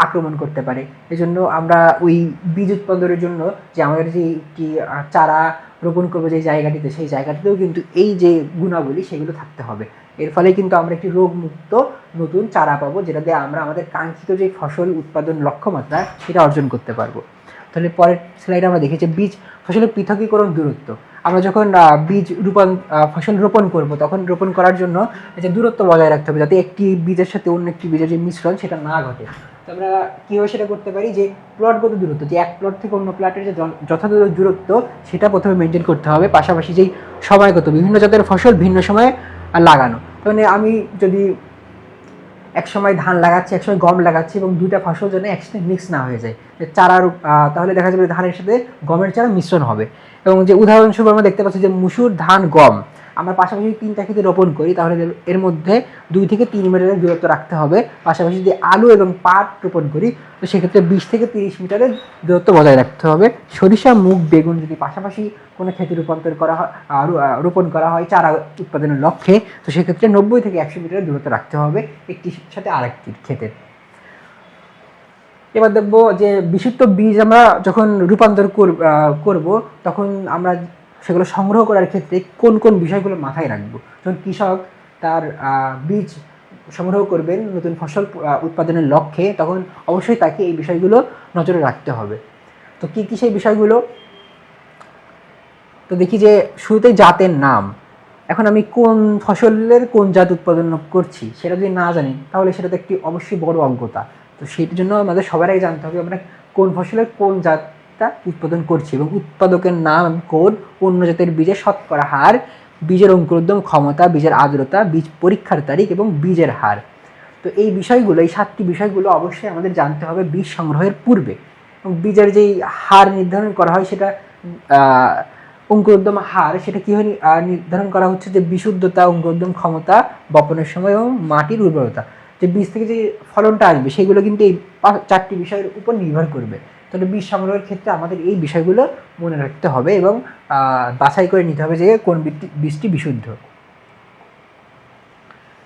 আক্রমণ করতে পারে। এজন্য আমরা ওই বীজ উৎপাদনের জন্য যে আমাদের যে কি চারা রোপণ করবো যে জায়গাটিতে, সেই জায়গাটিতেও কিন্তু এই যে গুণাবলী সেগুলো থাকতে হবে। এর ফলে কিন্তু আমরা একটি রোগমুক্ত নতুন চারা পাবো, যেটা দিয়ে আমরা আমাদের কাঙ্ক্ষিত যে ফসল উৎপাদন লক্ষ্যমাত্রা সেটা অর্জন করতে পারবো। তাহলে পরের স্লাইডে আমরা দেখেছি বীজ ফসলের পৃথকীকরণ দূরত্ব। আমরা যখন ফসল রোপণ করব, তখন রোপণ করার জন্য যে দূরত্ব বজায় রাখতে হবে, যাতে একটি বীজের সাথে অন্য একটি বীজের যে মিশ্রণ সেটা না ঘটে। তো আমরা কীভাবে সেটা করতে পারি, যে প্লটগত দূরত্ব, যে এক প্লট থেকে অন্য প্লটের যে যথাযথ দূরত্ব সেটা প্রথমে মেনটেন করতে হবে। পাশাপাশি যেই সময়গত বিভিন্ন জাতের ফসল ভিন্ন সময়ে লাগানো, মানে আমি যদি এক সময় ধান লাগাচ্ছি, এক সময় গম লাগাচ্ছি, এবং দুইটা ফসল যেন একসাথে মিক্স না হয়ে যায়, চারার তাহলে দেখা যাবে ধানের সাথে গমের চারা মিশ্রণ হবে। এবং যে উদাহরণস্বরূপ আমরা দেখতে পাচ্ছি যে মুসুর, ধান, গম আমরা পাশাপাশি 3টা ক্ষেত্রে রোপণ করি, তাহলে এর মধ্যে 2 থেকে 3 মিটারের দূরত্ব রাখতে হবে। পাশাপাশি যদি আলু এবং পাট রোপণ করি, তো সেক্ষেত্রে 20 থেকে 30 মিটারের দূরত্ব বজায় রাখতে হবে। সরিষা, মুগ, বেগুন যদি পাশাপাশি কোনো ক্ষেত্রে রোপণ করা হয় চারা উৎপাদনের লক্ষ্যে, তো সেক্ষেত্রে 90 থেকে 100 মিটারের দূরত্ব রাখতে হবে একটির সাথে আরেকটির ক্ষেত্রে। এবার দেখবো যে বিশুদ্ধ বীজ আমরা যখন রূপান্তর করব, তখন আমরা সেগুলো সংগ্রহ করার ক্ষেত্রে কোন কোন বিষয়গুলো মাথায় রাখবো। যখন কৃষক তার বীজ সংগ্রহ করবেন নতুন ফসল উৎপাদনের লক্ষ্যে, তখন অবশ্যই তাকে এই বিষয়গুলো নজরে রাখতে হবে। তো কী কী সেই বিষয়গুলো, তো দেখি যে শুরুতেই জাতের নাম। এখন আমি কোন ফসলের কোন জাত উৎপাদন করছি সেটা যদি না জানি, তাহলে সেটা তো একটি অবশ্যই বড় অজ্ঞতা। তো সেই জন্য আমাদের সবার আগে জানতে হবে আমরা কোন ফসলের কোন জাতটা উৎপাদন করছি, এবং উৎপাদকের নাম, কোড, অন্য জাতের বীজের শতকরা হার, বীজের অঙ্কুরোদ্গম ক্ষমতা, বীজের আর্দ্রতা, বীজ পরীক্ষার তারিখ এবং বীজের হার। তো এই বিষয়গুলো, এই 7টি বিষয়গুলো অবশ্যই আমাদের জানতে হবে বীজ সংগ্রহের পূর্বে। এবং বীজের যেই হার নির্ধারণ করা হয় সেটা অঙ্কুরোদ্গম হার, সেটা কীভাবে নির্ধারণ করা হচ্ছে, যে বিশুদ্ধতা, অঙ্কুরোদ্গম ক্ষমতা, বপনের সময় এবং মাটির উর্বরতা, যে বীজ থেকে যে ফলনটা আসবে সেগুলো কিন্তু এই 4টি বিষয়ের উপর নির্ভর করবে। তাহলে বীজ সংগ্রহের ক্ষেত্রে আমাদের এই বিষয়গুলো মনে রাখতে হবে এবং বাছাই করে নিতে হবে যে কোন বীজটি বিশুদ্ধ।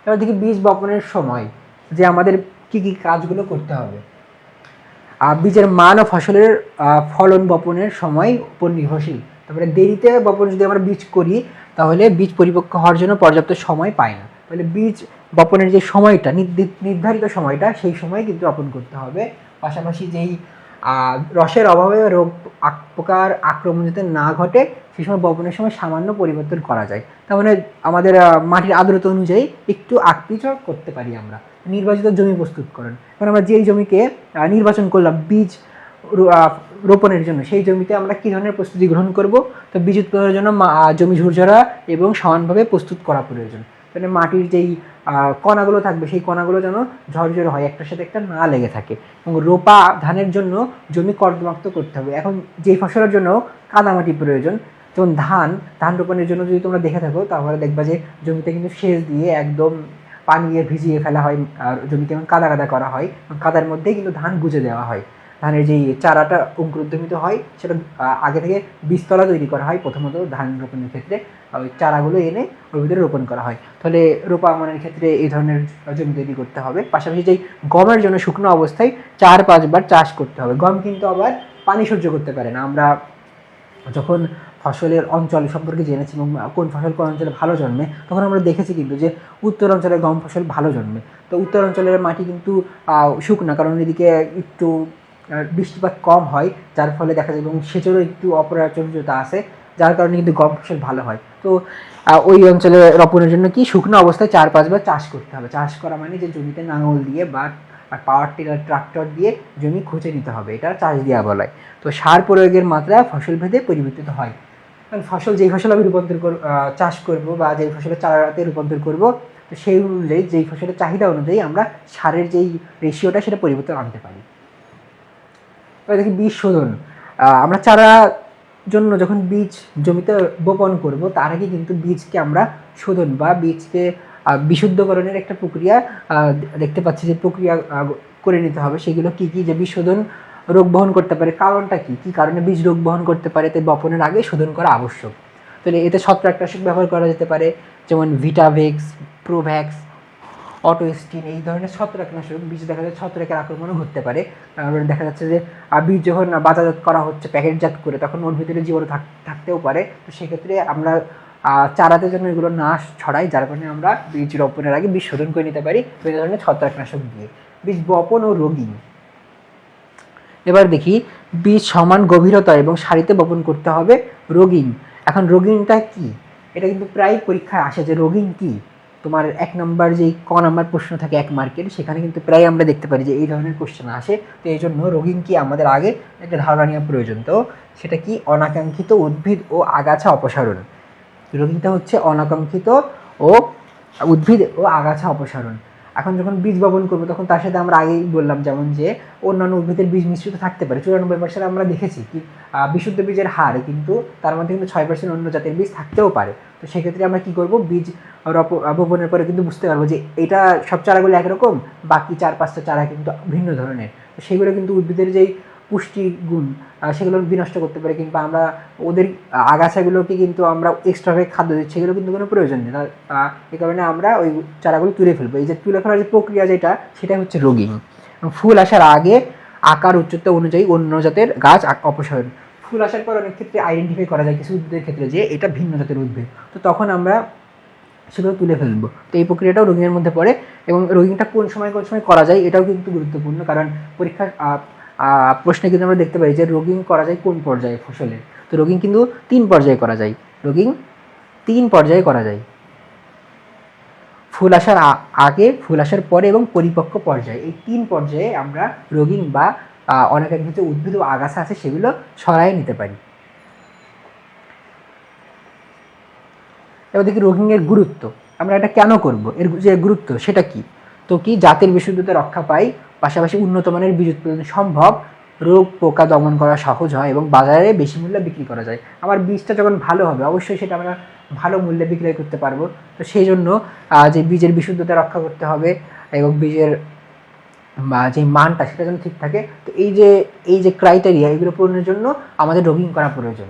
এবার দেখি বীজ বপনের সময় যে আমাদের কি কি কাজগুলো করতে হবে। বীজের মান ও ফসলের ফলন বপনের সময় উপর নির্ভরশীল। তারপরে দেরিতে বপন যদি আমরা বীজ করি, তাহলে বীজ পরিপক্ক হওয়ার জন্য পর্যাপ্ত সময় পায় না। তাহলে বীজ বপনের যে সময়টা, নির্ধারিত সময়টা, সেই সময় কিন্তু বপন করতে হবে। পাশাপাশি যেই রসের অভাবে রোগ পোকার আক্রমণ যাতে না ঘটে, সেই সময় বপনের সময় সামান্য পরিবর্তন করা যায়। তার মানে আমাদের মাটির আর্দ্রতা অনুযায়ী একটু আকপিছক করতে পারি আমরা। নির্বাচিত জমি প্রস্তুতকরণ, কারণ আমরা যেই জমিকে নির্বাচন করলাম বীজ রোপণের জন্য, সেই জমিতে আমরা কী ধরনের প্রস্তুতি গ্রহণ করব। তো বীজ উৎপাদনের জন্য জমি ঝুরঝরা এবং সমানভাবে প্রস্তুত করা প্রয়োজন। মানে মাটির যেই কণাগুলো থাকবে, সেই কণাগুলো যেন ঝরঝরে হয়, একটার সাথে একটা না লেগে থাকে। এবং রোপা ধানের জন্য জমি কর্দমাক্ত করতে হবে। এখন যেই ফসলের জন্য কাদামাটি প্রয়োজন, যেমন ধান রোপণের জন্য যদি তোমরা দেখে থাকো, তাহলে দেখবা যে জমিতে কিন্তু সেচ দিয়ে একদম পানি দিয়ে ভিজিয়ে ফেলা হয়, আর জমিতে কাদা কাদা করা হয়, কাদার মধ্যেই কিন্তু ধান গুজে দেওয়া হয়। ধানের যেই চারাটা অঙ্কুরোদ্গমিত হয়, সেটা আগে থেকে বীজতলা তৈরি করা হয় প্রথমত ধান রোপণের ক্ষেত্রে, ওই চারাগুলো এনে ওর ভিতরে রোপণ করা হয়। তাহলে রোপায়নের ক্ষেত্রে এই ধরনের জমি তৈরি করতে হবে। পাশাপাশি যেই গমের জন্য শুকনো অবস্থায় 4-5 বার চাষ করতে হবে। গম কিন্তু আবার পানি সহ্য করতে পারে না। আমরা যখন ফসলের অঞ্চল সম্পর্কে জেনেছি এবং কোন ফসল কোন অঞ্চলে ভালো জন্মে, তখন আমরা দেখেছি কিন্তু যে উত্তর অঞ্চলে গম ফসল ভালো জন্মে। তো উত্তর অঞ্চলের মাটি কিন্তু শুকনা, কারণ এদিকে একটু বৃষ্টিপাত কম হয়, যার ফলে দেখা যায় এবং সেচেরও একটু অপরাজনীয়তা আছে, যার কারণে কিন্তু গম ফসল ভালো হয়। তো ওই অঞ্চলে রোপণের জন্য কি শুকনো অবস্থায় 4-5 বার চাষ করতে হবে। চাষ করা মানে যে জমিতে নাঙল দিয়ে বা পাওয়ার টিলার ট্রাক্টর দিয়ে জমি খুঁজে নিতে হবে, এটা চাষ দেওয়া বলা হয়। তো সার প্রয়োগের মাত্রা ফসল ভেদে পরিবর্তিত হয়। কারণ ফসল যেই ফসল আমি চাষ করব বা যেই ফসলের চারাতে রূপান্তর করব, তো সেই অনুযায়ী যেই ফসলের চাহিদা অনুযায়ী আমরা সারের যেই রেশিওটা সেটা পরিবর্তন আনতে পারি। এবার দেখি বীজ শোধন। আমরা চারা জন্য যখন বীজ জমিতে বপন করব, তার আগে কিন্তু বীজকে আমরা শোধন বা বীজকে বিশুদ্ধকরণের একটা প্রক্রিয়া দেখতে পাচ্ছি, যে প্রক্রিয়া করে নিতে হবে। সেগুলো কি কি, যে বীজ শোধন রোগ বহন করতে পারে, কারণটা কি কি কারণে বীজ রোগ বহন করতে পারে, তাই বপনের আগে শোধন করা আবশ্যক। তাহলে এতে ছত্রাকনাশক ব্যবহার করা যেতে পারে, যেমন ভিটাভেক্স, প্রোভ্যাক্স, অটোস্টিন এই ধরনের ছত্রাকনাশক বীজ দেখা যাচ্ছে ছত্রাকের আক্রমণও ঘটতে পারে। কারণ দেখা যাচ্ছে যে বীজ যখন বাজারজাত করা হচ্ছে প্যাকেটজাত করে, তখন ওর ভিতরে জীবাণু থাকতেও পারে। তো সেক্ষেত্রে আমরা চারাতে যেন এগুলো না ছড়াই, যার কারণে আমরা বীজ রোপণের আগে বীজ শোধন করে নিতে পারি বিভিন্ন ধরনের ছত্রাকনাশক দিয়ে। বীজ বপন ও রোগিং। এবার দেখি বীজ সমান গভীরতা এবং সারিতে বপন করতে হবে। রোগিং। এখন রোগিংটা কি, এটা কিন্তু প্রায় পরীক্ষায় আসে যে রোগিং কি। তোমার 1 নম্বর যেই নাম্বার প্রশ্ন থাকে 1 মার্কের, সেখানে কিন্তু প্রায় আমরা দেখতে পারি যে এই ধরনের কোশ্চেন আসে। তো এই জন্য রোগিং কি আমাদের আগে একটা ধারণা নেওয়া প্রয়োজন। তো সেটা কি, অনাকাঙ্ক্ষিত উদ্ভিদ ও আগাছা অপসারণ। রোগিংটা হচ্ছে অনাকাঙ্ক্ষিত ও উদ্ভিদ ও আগাছা অপসারণ। এখন যখন বীজ বপন করবো তখন তার সাথে আমরা আগেই বললাম যেমন যে অন্যান্য উদ্ভিদের বীজ মিশ্রিত থাকতে পারে। 94% আমরা দেখেছি কি বিশুদ্ধ বীজের হার, কিন্তু তার মধ্যে কিন্তু 6% অন্য জাতের বীজ থাকতেও পারে। তো সেক্ষেত্রে আমরা কী করবো, বীজ বপনের পরে কিন্তু বুঝতে পারবো যে এটা সব চারাগুলো একরকম, বাকি 4-5টা চারা কিন্তু ভিন্ন ধরনের। তো সেগুলো কিন্তু উদ্ভিদের যেই পুষ্টি গুণ সেগুলো বিনষ্ট করতে পারে, কিংবা আমরা ওদের আগাছাগুলোকে কিন্তু আমরা এক্সট্রাভাবে খাদ্য দিচ্ছি, সেগুলো কিন্তু কোনো প্রয়োজন নেই। এই কারণে আমরা ওই চারাগুলো তুলে ফেলবো। এই যে তুলে ফেলার যে প্রক্রিয়া যেটা, সেটা হচ্ছে রোগিং। ফুল আসার আগে আকার উচ্চতা অনুযায়ী অন্য জাতের গাছ অপসারণ। ফুল আসার পর অনেক ক্ষেত্রে আইডেন্টিফাই করা যায় কিছু উদ্ভিদের ক্ষেত্রে যে এটা ভিন্ন জাতের উদ্ভিদ, তো তখন আমরা সেগুলো তুলে ফেলবো। তো এই প্রক্রিয়াটাও রোগিংয়ের মধ্যে পড়ে। এবং রোগিংটা কোন সময় করা যায় এটাও কিন্তু গুরুত্বপূর্ণ, কারণ পরীক্ষার প্রশ্নে কিন্তু আমরা দেখতে পাই যে রোগিং করা যায় কোন পর্যায়ে ফসলের। তো রোগিং কিন্তু 3 পর্যায়ে করা যায়। রোগিং 3 পর্যায়ে করা যায়: ফুল আসার আগে, ফুল আসার পরে এবং পরিপক্ক পর্যায়ে। এই 3 পর্যায়ে আমরা রোগিং বা অনাকাঙ্ক্ষিত উদ্ভিদ ও আগাছা আছে সেগুলো সরাই নিতে পারি। এবার দেখি রোগিংয়ের গুরুত্ব, আমরা এটা কেন করব, এর যে গুরুত্ব সেটা কি। তো কি, জাতের বিশুদ্ধতা রক্ষা পাই, পাশাপাশি উন্নত মানের বীজ উৎপাদন সম্ভব, রোগ পোকা দমন করা সহজ হয় এবং বাজারে বেশি মূল্যে বিক্রি করা যায়। আমার বীজটা যখন ভালো হবে অবশ্যই সেটা আমরা ভালো মূল্যে বিক্রয় করতে পারবো। তো সেই জন্য যে বীজের বিশুদ্ধতা রক্ষা করতে হবে এবং বীজের যে মানটা সেটা যেন ঠিক থাকে। তো এই যে ক্রাইটেরিয়া, এগুলো পূরণের জন্য আমাদের রোগিং করা প্রয়োজন।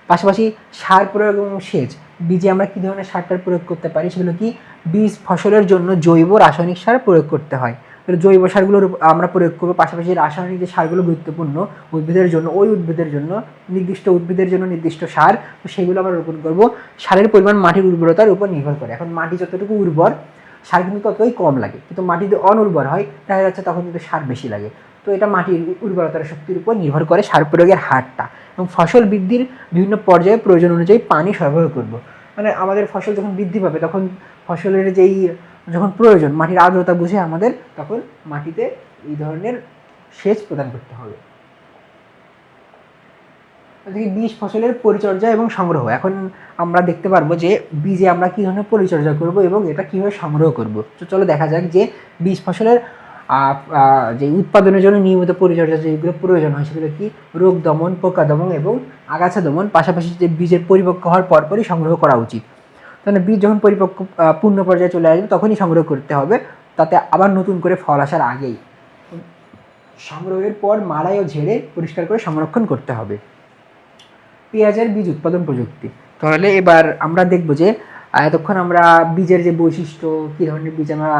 পাশাপাশি সার প্রয়োগ এবং সেচ। বীজে আমরা কী ধরনের সারটার প্রয়োগ করতে পারি সেগুলো কি, বীজ ফসলের জন্য জৈব রাসায়নিক সার প্রয়োগ করতে হয়। জৈব সারগুলোর আমরা প্রয়োগ করবো, পাশাপাশি রাসায়নিক যে সারগুলো গুরুত্বপূর্ণ উদ্ভিদের জন্য, ওই উদ্ভিদের জন্য নির্দিষ্ট উদ্ভিদের জন্য নির্দিষ্ট সার, তো সেগুলো আমরা রোপণ করবো। সারের পরিমাণ মাটির উর্বরতার উপর নির্ভর করে। এখন মাটি যতটুকু উর্বর সার কিন্তু ততই কম লাগে, কিন্তু মাটি যদি অনুর্বর হয় দেখা যাচ্ছে তখন কিন্তু সার বেশি লাগে। তো এটা মাটির উর্বরতার শক্তির উপর নির্ভর করে সার প্রয়োগের হারটা। এবং ফসল বৃদ্ধির বিভিন্ন পর্যায়ে প্রয়োজন অনুযায়ী পানি সরবরাহ করব। মানে আমাদের ফসল যখন বৃদ্ধি পাবে তখন ফসলের যেই যখন প্রয়োজন মাটির আর্দ্রতা বুঝে আমাদের তখন মাটিতে এই ধরনের সেচ প্রদান করতে হবে। বীজ ফসলের পরিচর্যা এবং সংগ্রহ। এখন আমরা দেখতে পারবো যে বীজে আমরা কী ধরনের পরিচর্যা করব এবং এটা কীভাবে সংগ্রহ করব। তো চলো দেখা যাক যে বীজ ফসলের যে উৎপাদনের জন্য নিয়মিত পরিচর্যা যেগুলো প্রয়োজন হয় সেগুলো কি, রোগ দমন, পোকা দমন এবং আগাছা দমন। পাশাপাশি যে বীজের পরিপক্ক হওয়ার পরপরই সংগ্রহ করা উচিত। তাহলে বীজ যখন পরিপক্ক পূর্ণ পর্যায়ে চলে আসবে তখনই সংগ্রহ করতে হবে, তাতে আবার নতুন করে ফল আসার আগেই। সংগ্রহের পর মাড়াই ও ঝেড়ে পরিষ্কার করে সংরক্ষণ করতে হবে। পেঁয়াজের বীজ উৎপাদন প্রযুক্তি। তাহলে এবার আমরা দেখব যে এতক্ষণ আমরা বীজের যে বৈশিষ্ট্য, কী ধরনের বীজ আমরা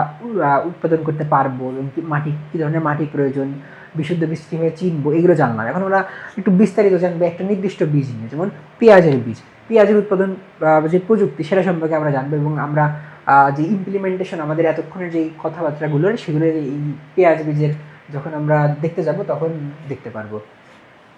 উৎপাদন করতে পারবো এবং মাটি কী ধরনের মাটির প্রয়োজন, বিশুদ্ধ বীজ কীভাবে চিনবো, এগুলো জানলাম। এখন আমরা একটু বিস্তারিত জানবো একটা নির্দিষ্ট বীজ নিয়ে, যেমন পেঁয়াজের বীজ। পেঁয়াজের উৎপাদন যে প্রযুক্তি সেটা সম্পর্কে আমরা জানবো এবং আমরা যে ইমপ্লিমেন্টেশন আমাদের এতক্ষণের যেই কথাবার্তাগুলো সেগুলো এই পেঁয়াজ বীজের যখন আমরা দেখতে যাব তখন দেখতে পারবো,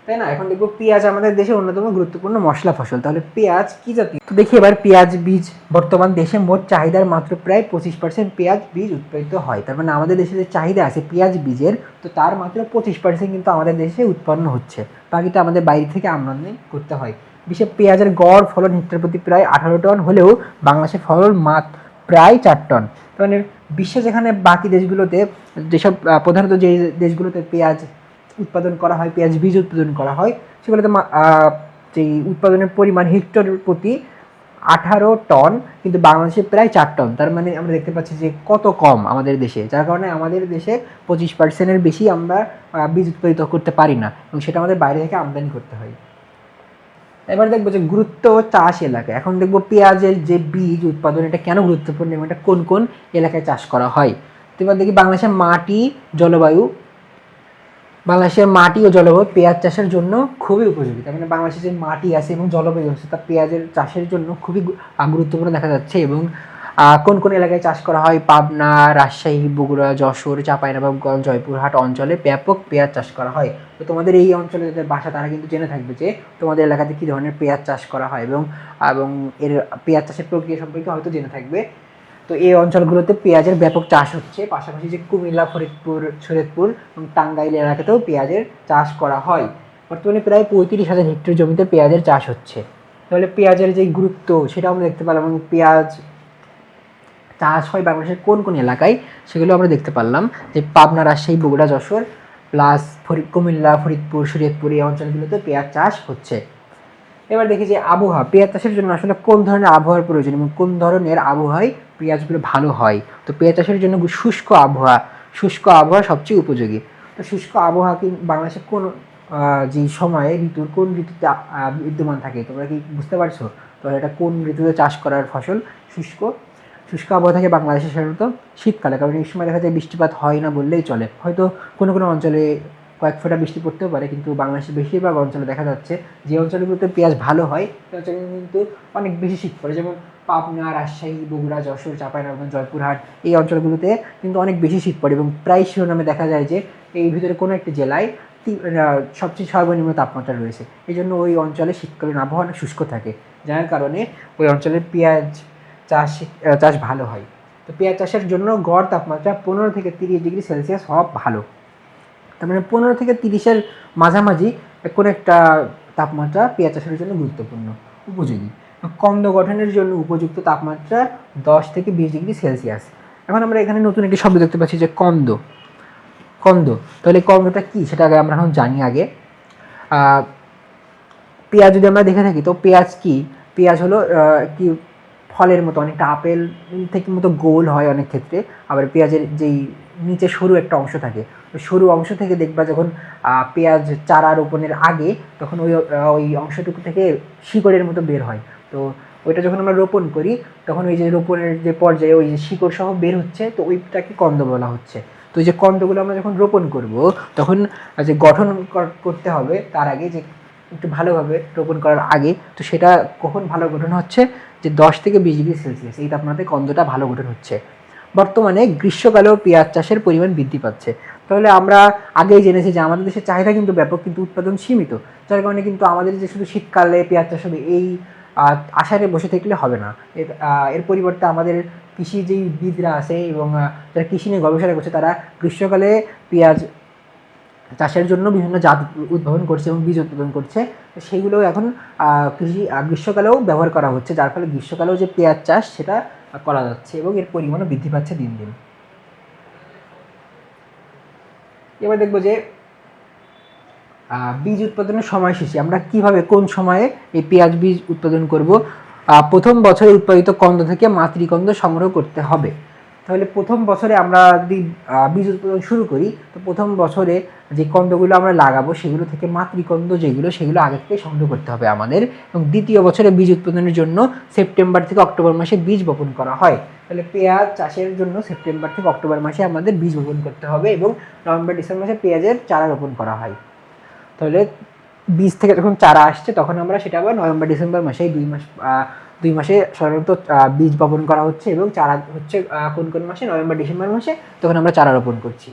তাই না। এখন দেখবো পেঁয়াজ আমাদের দেশে অন্যতম গুরুত্বপূর্ণ মশলা ফসল। তাহলে পেঁয়াজ কি জাতীয়, তো দেখি এবার পেঁয়াজ বীজ। বর্তমান দেশে মোট চাহিদার মাত্র প্রায় 25% পেঁয়াজ বীজ উৎপাদিত হয়। তার মানে আমাদের দেশে যে চাহিদা আছে পেঁয়াজ বীজের, তো তার মাত্র 25% কিন্তু আমাদের দেশে উৎপন্ন হচ্ছে, বাকিটা আমাদের বাইরে থেকে আমদানি করতে হয়। বিশ্বে পেঁয়াজের গড় ফলন হেক্টর প্রতি প্রায় 18 টন হলেও বাংলাদেশের ফলন মাত্র প্রায় 4 টন। মানে বিশ্বে যেখানে বাকি দেশগুলোতে যেসব প্রধানত যে দেশগুলোতে পেঁয়াজ উৎপাদন করা হয়, পেঁয়াজ বীজ উৎপাদন করা হয়, সেগুলোতে যেই উৎপাদনের পরিমাণ হেক্টর প্রতি 18 টন, কিন্তু বাংলাদেশে প্রায় 4 টন। তার মানে আমরা দেখতে পাচ্ছি যে কত কম আমাদের দেশে, যার কারণে আমাদের দেশে 25%-এর বেশি আমরা বীজ উৎপাদিত করতে পারি না এবং সেটা আমাদের বাইরে থেকে আমদানি করতে হয়। এবার দেখবো যে গুরুত্ব চাষ এলাকা। এখন দেখবো পেঁয়াজের যে বীজ উৎপাদন এটা কেন গুরুত্বপূর্ণ এবং এটা কোন কোন এলাকায় চাষ করা হয়। তো এবার দেখি বাংলাদেশের মাটি জলবায়ু, বাংলাদেশের মাটি ও জলবায়ু পেঁয়াজ চাষের জন্য খুবই উপযোগী। তার মানে বাংলাদেশের যে মাটি আছে এবং জলবায়ু আছে তা পেঁয়াজের চাষের জন্য খুবই গুরুত্বপূর্ণ দেখা যাচ্ছে। এবং কোন কোন এলাকায় চাষ করা হয়, পাবনা, রাজশাহী, বগুড়া, যশোর, চাঁপাইনবাবগঞ্জ, জয়পুরহাট অঞ্চলে ব্যাপক পেঁয়াজ চাষ করা হয়। তো তোমাদের এই অঞ্চলে যাদের বাসা তারা কিন্তু জেনে থাকবে যে তোমাদের এলাকাতে কী ধরনের পেঁয়াজ চাষ করা হয় এবং এবং এর পেঁয়াজ চাষের প্রক্রিয়া সম্পর্কে হয়তো জেনে থাকবে। তো এই অঞ্চলগুলোতে পেঁয়াজের ব্যাপক চাষ হচ্ছে, পাশাপাশি যে কুমিল্লা, ফরিদপুর, শরীয়তপুর এবং টাঙ্গাইল এলাকাতেও পেঁয়াজের চাষ করা হয়। বর্তমানে প্রায় 35,000 হেক্টর জমিতে পেঁয়াজের চাষ হচ্ছে। তাহলে পেঁয়াজের যে গুরুত্ব সেটা আমরা দেখতে পেলাম, এবং পেঁয়াজ চাষ হয় বাংলাদেশের কোন কোন এলাকায় সেগুলো আমরা দেখতে পারলাম, যে পাবনা, রাজশাহী, বগুড়া, যশোর প্লাস কুমিল্লা, ফরিদপুর, শরীয়তপুর এই অঞ্চলগুলোতে পেঁয়াজ চাষ হচ্ছে। এবার দেখি যে আবহাওয়া, পেঁয়াজ চাষের জন্য আসলে কোন ধরনের আবহাওয়ার প্রয়োজন এবং কোন ধরনের আবহাওয়ায় পেঁয়াজগুলো ভালো হয়। তো পেঁয়াজ চাষের জন্য শুষ্ক আবহাওয়া সবচেয়ে উপযোগী। তো শুষ্ক আবহাওয়া কি বাংলাদেশের কোন যে সময়ে ঋতুর কোন ঋতুতে বিদ্যমান থাকে, তোমরা কি বুঝতে পারছো? তো এটা কোন ঋতুতে চাষ করার ফসল? শুষ্ক শুষ্ক আবহাওয়া থাকে বাংলাদেশে সাধারণত শীতকালে, কারণ এই সময় দেখা যায় বৃষ্টিপাত হয় না বললেই চলে। হয়তো কোনো কোনো অঞ্চলে কয়েক ফোঁটা বৃষ্টি পড়তেও পারে, কিন্তু বাংলাদেশের বেশিরভাগ অঞ্চলে দেখা যাচ্ছে যে অঞ্চলগুলোতে পেঁয়াজ ভালো হয় সেই অঞ্চলগুলো কিন্তু অনেক বেশি শীত পড়ে, যেমন পাবনা, রাজশাহী, বগুড়া, যশোর, চাঁপাইনবাবগঞ্জ, জয়পুরহাট এই অঞ্চলগুলোতে কিন্তু অনেক বেশি শীত পড়ে। এবং প্রায় শিরোনামে দেখা যায় যে এই ভিতরে কোনো একটি জেলায় সবচেয়ে সর্বনিম্ন তাপমাত্রা রয়েছে। এই জন্য ওই অঞ্চলে শীতকালীন আবহাওয়া অনেক শুষ্ক থাকে, যার কারণে ওই অঞ্চলের পেঁয়াজ চাষ ভালো হয়। তো পেঁয়াজ চাষের জন্য গড় তাপমাত্রা 15 থেকে 30 ডিগ্রি সেলসিয়াস হওয়া ভালো। তার মানে 15 থেকে 30-এর মাঝামাঝি কোনো একটা তাপমাত্রা পেঁয়াজ চাষের জন্য গুরুত্বপূর্ণ, উপযোগী। কন্দ গঠনের জন্য উপযুক্ত তাপমাত্রা 10 থেকে 20 ডিগ্রি সেলসিয়াস। এখন আমরা এখানে নতুন একটি শব্দ দেখতে পাচ্ছি যে কন্দ। তাহলে কন্দটা কি সেটা আগে আমরা এখন জানি। আগে পেঁয়াজ যদি আমরা দেখে থাকি, তো পেঁয়াজ কি? পেঁয়াজ হলো একটি ফলের মতো, অনেকটা আপেল থেকে মতো গোল হয় অনেক ক্ষেত্রে। আবার পেঁয়াজের যেই নিচে সরু একটা অংশ থাকে, তো সরু অংশ থেকে দেখবা যখন পেঁয়াজ চারা রোপণের আগে তখন ওই অংশটুকু থেকে শিকড়ের মতো বের হয়। তো ওইটা যখন আমরা রোপণ করি তখন ওই যে রোপণের যে পর্যায়ে ওই যে শিকড় সহ বের হচ্ছে, তো ওইটাকে কন্দ বলা হচ্ছে। তো এই যে কন্দগুলো আমরা যখন রোপণ করব তখন যে গঠন করতে হবে তার আগে, যে একটু ভালোভাবে রোপণ করার আগে, তো সেটা কখন ভালো গঠন হচ্ছে, যে 10 থেকে 20 ডিগ্রি সেলসিয়াস এই তাপমাত্রায় কন্দটা ভালো গঠন হচ্ছে। বর্তমানে গ্রীষ্মকালেও পেঁয়াজ চাষের পরিমাণ বৃদ্ধি পাচ্ছে। তাহলে আমরা আগেই জেনেছি যে আমাদের দেশের চাহিদা কিন্তু ব্যাপক, কিন্তু উৎপাদন সীমিত, যার কারণে কিন্তু আমাদের যে শুধু শীতকালে পেঁয়াজ চাষ হবে এই আশায় বসে থাকলে হবে না। এর পরিবর্তে আমাদের কৃষি যেই বিদরা আছে এবং যারা কৃষি নিয়ে গবেষণা করছে তারা গ্রীষ্মকালে পেঁয়াজ চাষের জন্য বিভিন্ন জাত উদ্ভাবন করছে এবং বীজ উৎপাদন করছে। সেইগুলো এখন গ্রীষ্মকালেও ব্যবহার করা হচ্ছে, যার ফলে গ্রীষ্মকালেও যে পেঁয়াজ চাষ সেটা করা যাচ্ছে এবং এর পরিমাণও বৃদ্ধি পাচ্ছে দিন দিন। এবার দেখবো যে বীজ উৎপাদনের সময়সূচি, আমরা কিভাবে কোন সময়ে এই পেঁয়াজ বীজ উৎপাদন করব। প্রথম বছরে উৎপাদিত কন্দ থেকে মাতৃকন্দ সংগ্রহ করতে হবে। তাহলে প্রথম বছরে আমরা যদি বীজ উৎপাদন শুরু করি, তো প্রথম বছরে যে কন্দগুলো আমরা লাগাবো সেগুলো থেকে মাতৃকন্দ সেগুলো আগে থেকে সংগ্রহ করতে হবে আমাদের। এবং দ্বিতীয় বছরে বীজ উৎপাদনের জন্য সেপ্টেম্বর থেকে অক্টোবর মাসে বীজ বপন করা হয়। তাহলে পেঁয়াজ চাষের জন্য সেপ্টেম্বর থেকে অক্টোবর মাসে আমাদের বীজ বপন করতে হবে এবং নভেম্বর ডিসেম্বর মাসে পেঁয়াজের চারা রোপণ করা হয়। তাহলে বীজ থেকে যখন চারা আসছে তখন আমরা সেটা আবার নভেম্বর ডিসেম্বর মাসে দুই মাসে সাধারণত বীজ বপন করা হচ্ছে এবং চারা হচ্ছে কোন কোন মাসে, নভেম্বর ডিসেম্বর মাসে, তখন আমরা চারা রোপণ করছি।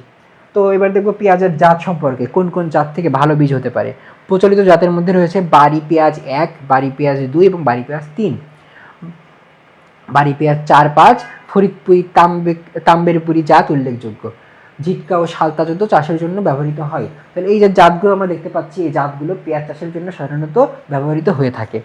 তো এবার দেখবো পেঁয়াজের জাত সম্পর্কে, কোন কোন জাত থেকে ভালো বীজ হতে পারে। প্রচলিত জাতের মধ্যে রয়েছে বাড়ি পেঁয়াজ 1, বাড়ি পেঁয়াজ 2 এবং বাড়ি পেঁয়াজ 3। বাড়ি পেঁয়াজ 4-5, ফরিদপুরি, তাম্বেরপুরি জাত উল্লেখযোগ্য। ঝিটকা ও শালতা জাত চাষের জন্য ব্যবহৃত হয়। তাহলে এই যে জাতগুলো আমরা দেখতে পাচ্ছি, এই জাতগুলো পেঁয়াজ চাষের জন্য সাধারণত ব্যবহৃত হয়ে থাকে।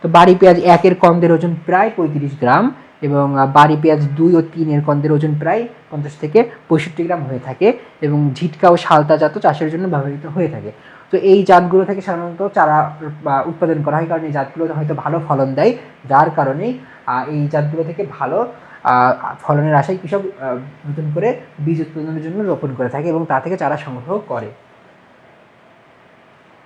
তো বাড়ি পেঁয়াজ 1-এর কন্দের ওজন প্রায় 35 গ্রাম এবং বাড়ি পেঁয়াজ 2 ও 3-এর কন্দের ওজন প্রায় 50 থেকে 65 গ্রাম হয়ে থাকে এবং ঝিটকা ও শালতা জাত চাষের জন্য ব্যবহৃত হয়ে থাকে। তো এই জাতগুলো থেকে সাধারণত চারা উৎপাদন করা হয়, কারণ এই জাতগুলো হয়তো ভালো ফলন দেয়, যার কারণেই এই জাতগুলো থেকে ভালো ফলনের আশায় কৃষক নতুন করে বীজ উৎপাদনের জন্য রোপণ করে থাকে এবং তা থেকে চারা সংগ্রহ করে।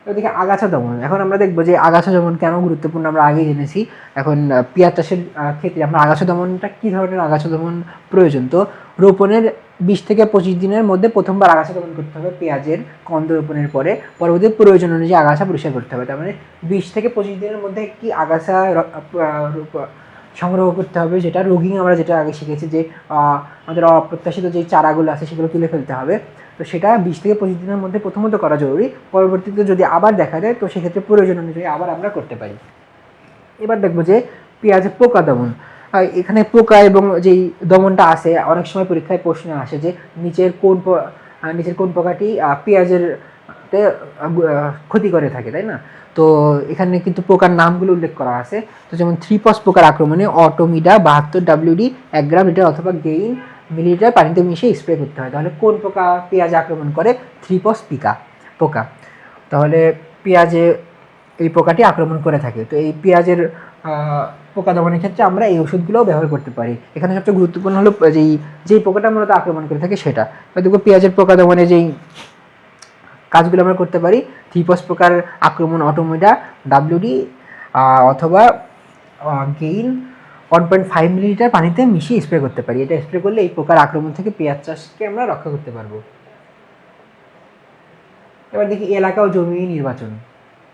ওদিকে আগাছা দমন, এখন আমরা দেখবো যে আগাছা দমন কেন গুরুত্বপূর্ণ আমরা আগেই জেনেছি। এখন পেঁয়াজ চাষের ক্ষেত্রে আমরা আগাছা দমনটা কী ধরনের আগাছা দমন প্রয়োজন। তো রোপণের 20 থেকে 25 দিনের মধ্যে প্রথমবার আগাছা দমন করতে হবে পেঁয়াজের কন্দ রোপণের পরে, পরবর্তী প্রয়োজন অনুযায়ী আগাছা পরিষ্কার করতে হবে। তার মানে 20 থেকে 25 দিনের মধ্যে একটি আগাছা সংগ্রহ করতে হবে, যেটা রোগিং আমরা যেটা আগে শিখেছি যে আমাদের অপ্রত্যাশিত যে চারাগুলো আছে সেগুলো তুলে ফেলতে হবে। তো সেটা 20 থেকে 25 দিনের মধ্যে প্রথমত করা জরুরি, পরবর্তীতে যদি আবার দেখা যায় তো সেক্ষেত্রে প্রয়োজন অনুযায়ী আবার আমরা করতে পারি। এবার দেখবো যে পেঁয়াজের পোকা দমন। এখানে পোকা এবং যেই দমনটা আসে, অনেক সময় পরীক্ষায় প্রশ্ন আসে যে নিচের কোন পোকাটি পেঁয়াজের ক্ষতি করে থাকে, তাই না। তো এখানে কিন্তু পোকার নামগুলো উল্লেখ করা আছে। তো যেমন থ্রিপস পোকার আক্রমণে অটোমিডা 72 WD 1 গ্রাম লিটার অথবা গেইন মিলিলিটার পানিতে মিশিয়ে স্প্রে করতে হয়। তাহলে কোন পোকা পেঁয়াজে আক্রমণ করে? থ্রিপস পোকা। তাহলে পেঁয়াজে এই পোকাটি আক্রমণ করে থাকে। তো এই পেঁয়াজের পোকা দমনের ক্ষেত্রে আমরা এই ওষুধগুলোও ব্যবহার করতে পারি। এখানে সবচেয়ে গুরুত্বপূর্ণ হলো যেই পোকাটা মূলত আক্রমণ করে থাকে সেটা। দেখবো পেঁয়াজের পোকা দমনে যেই কাজগুলো আমরা করতে পারি, থ্রিপস পোকার আক্রমণ অটোমিডা WD অথবা গেইন 1.5 মিলিলিটার পানিতে মিশিয়ে স্প্রে করতে পারি। এটা স্প্রে করলে এই পোকার আক্রমণ থেকে পেঁয়াজ চাষকে আমরা রক্ষা করতে পারবো। এবার দেখি এলাকা ও জমি নির্বাচন।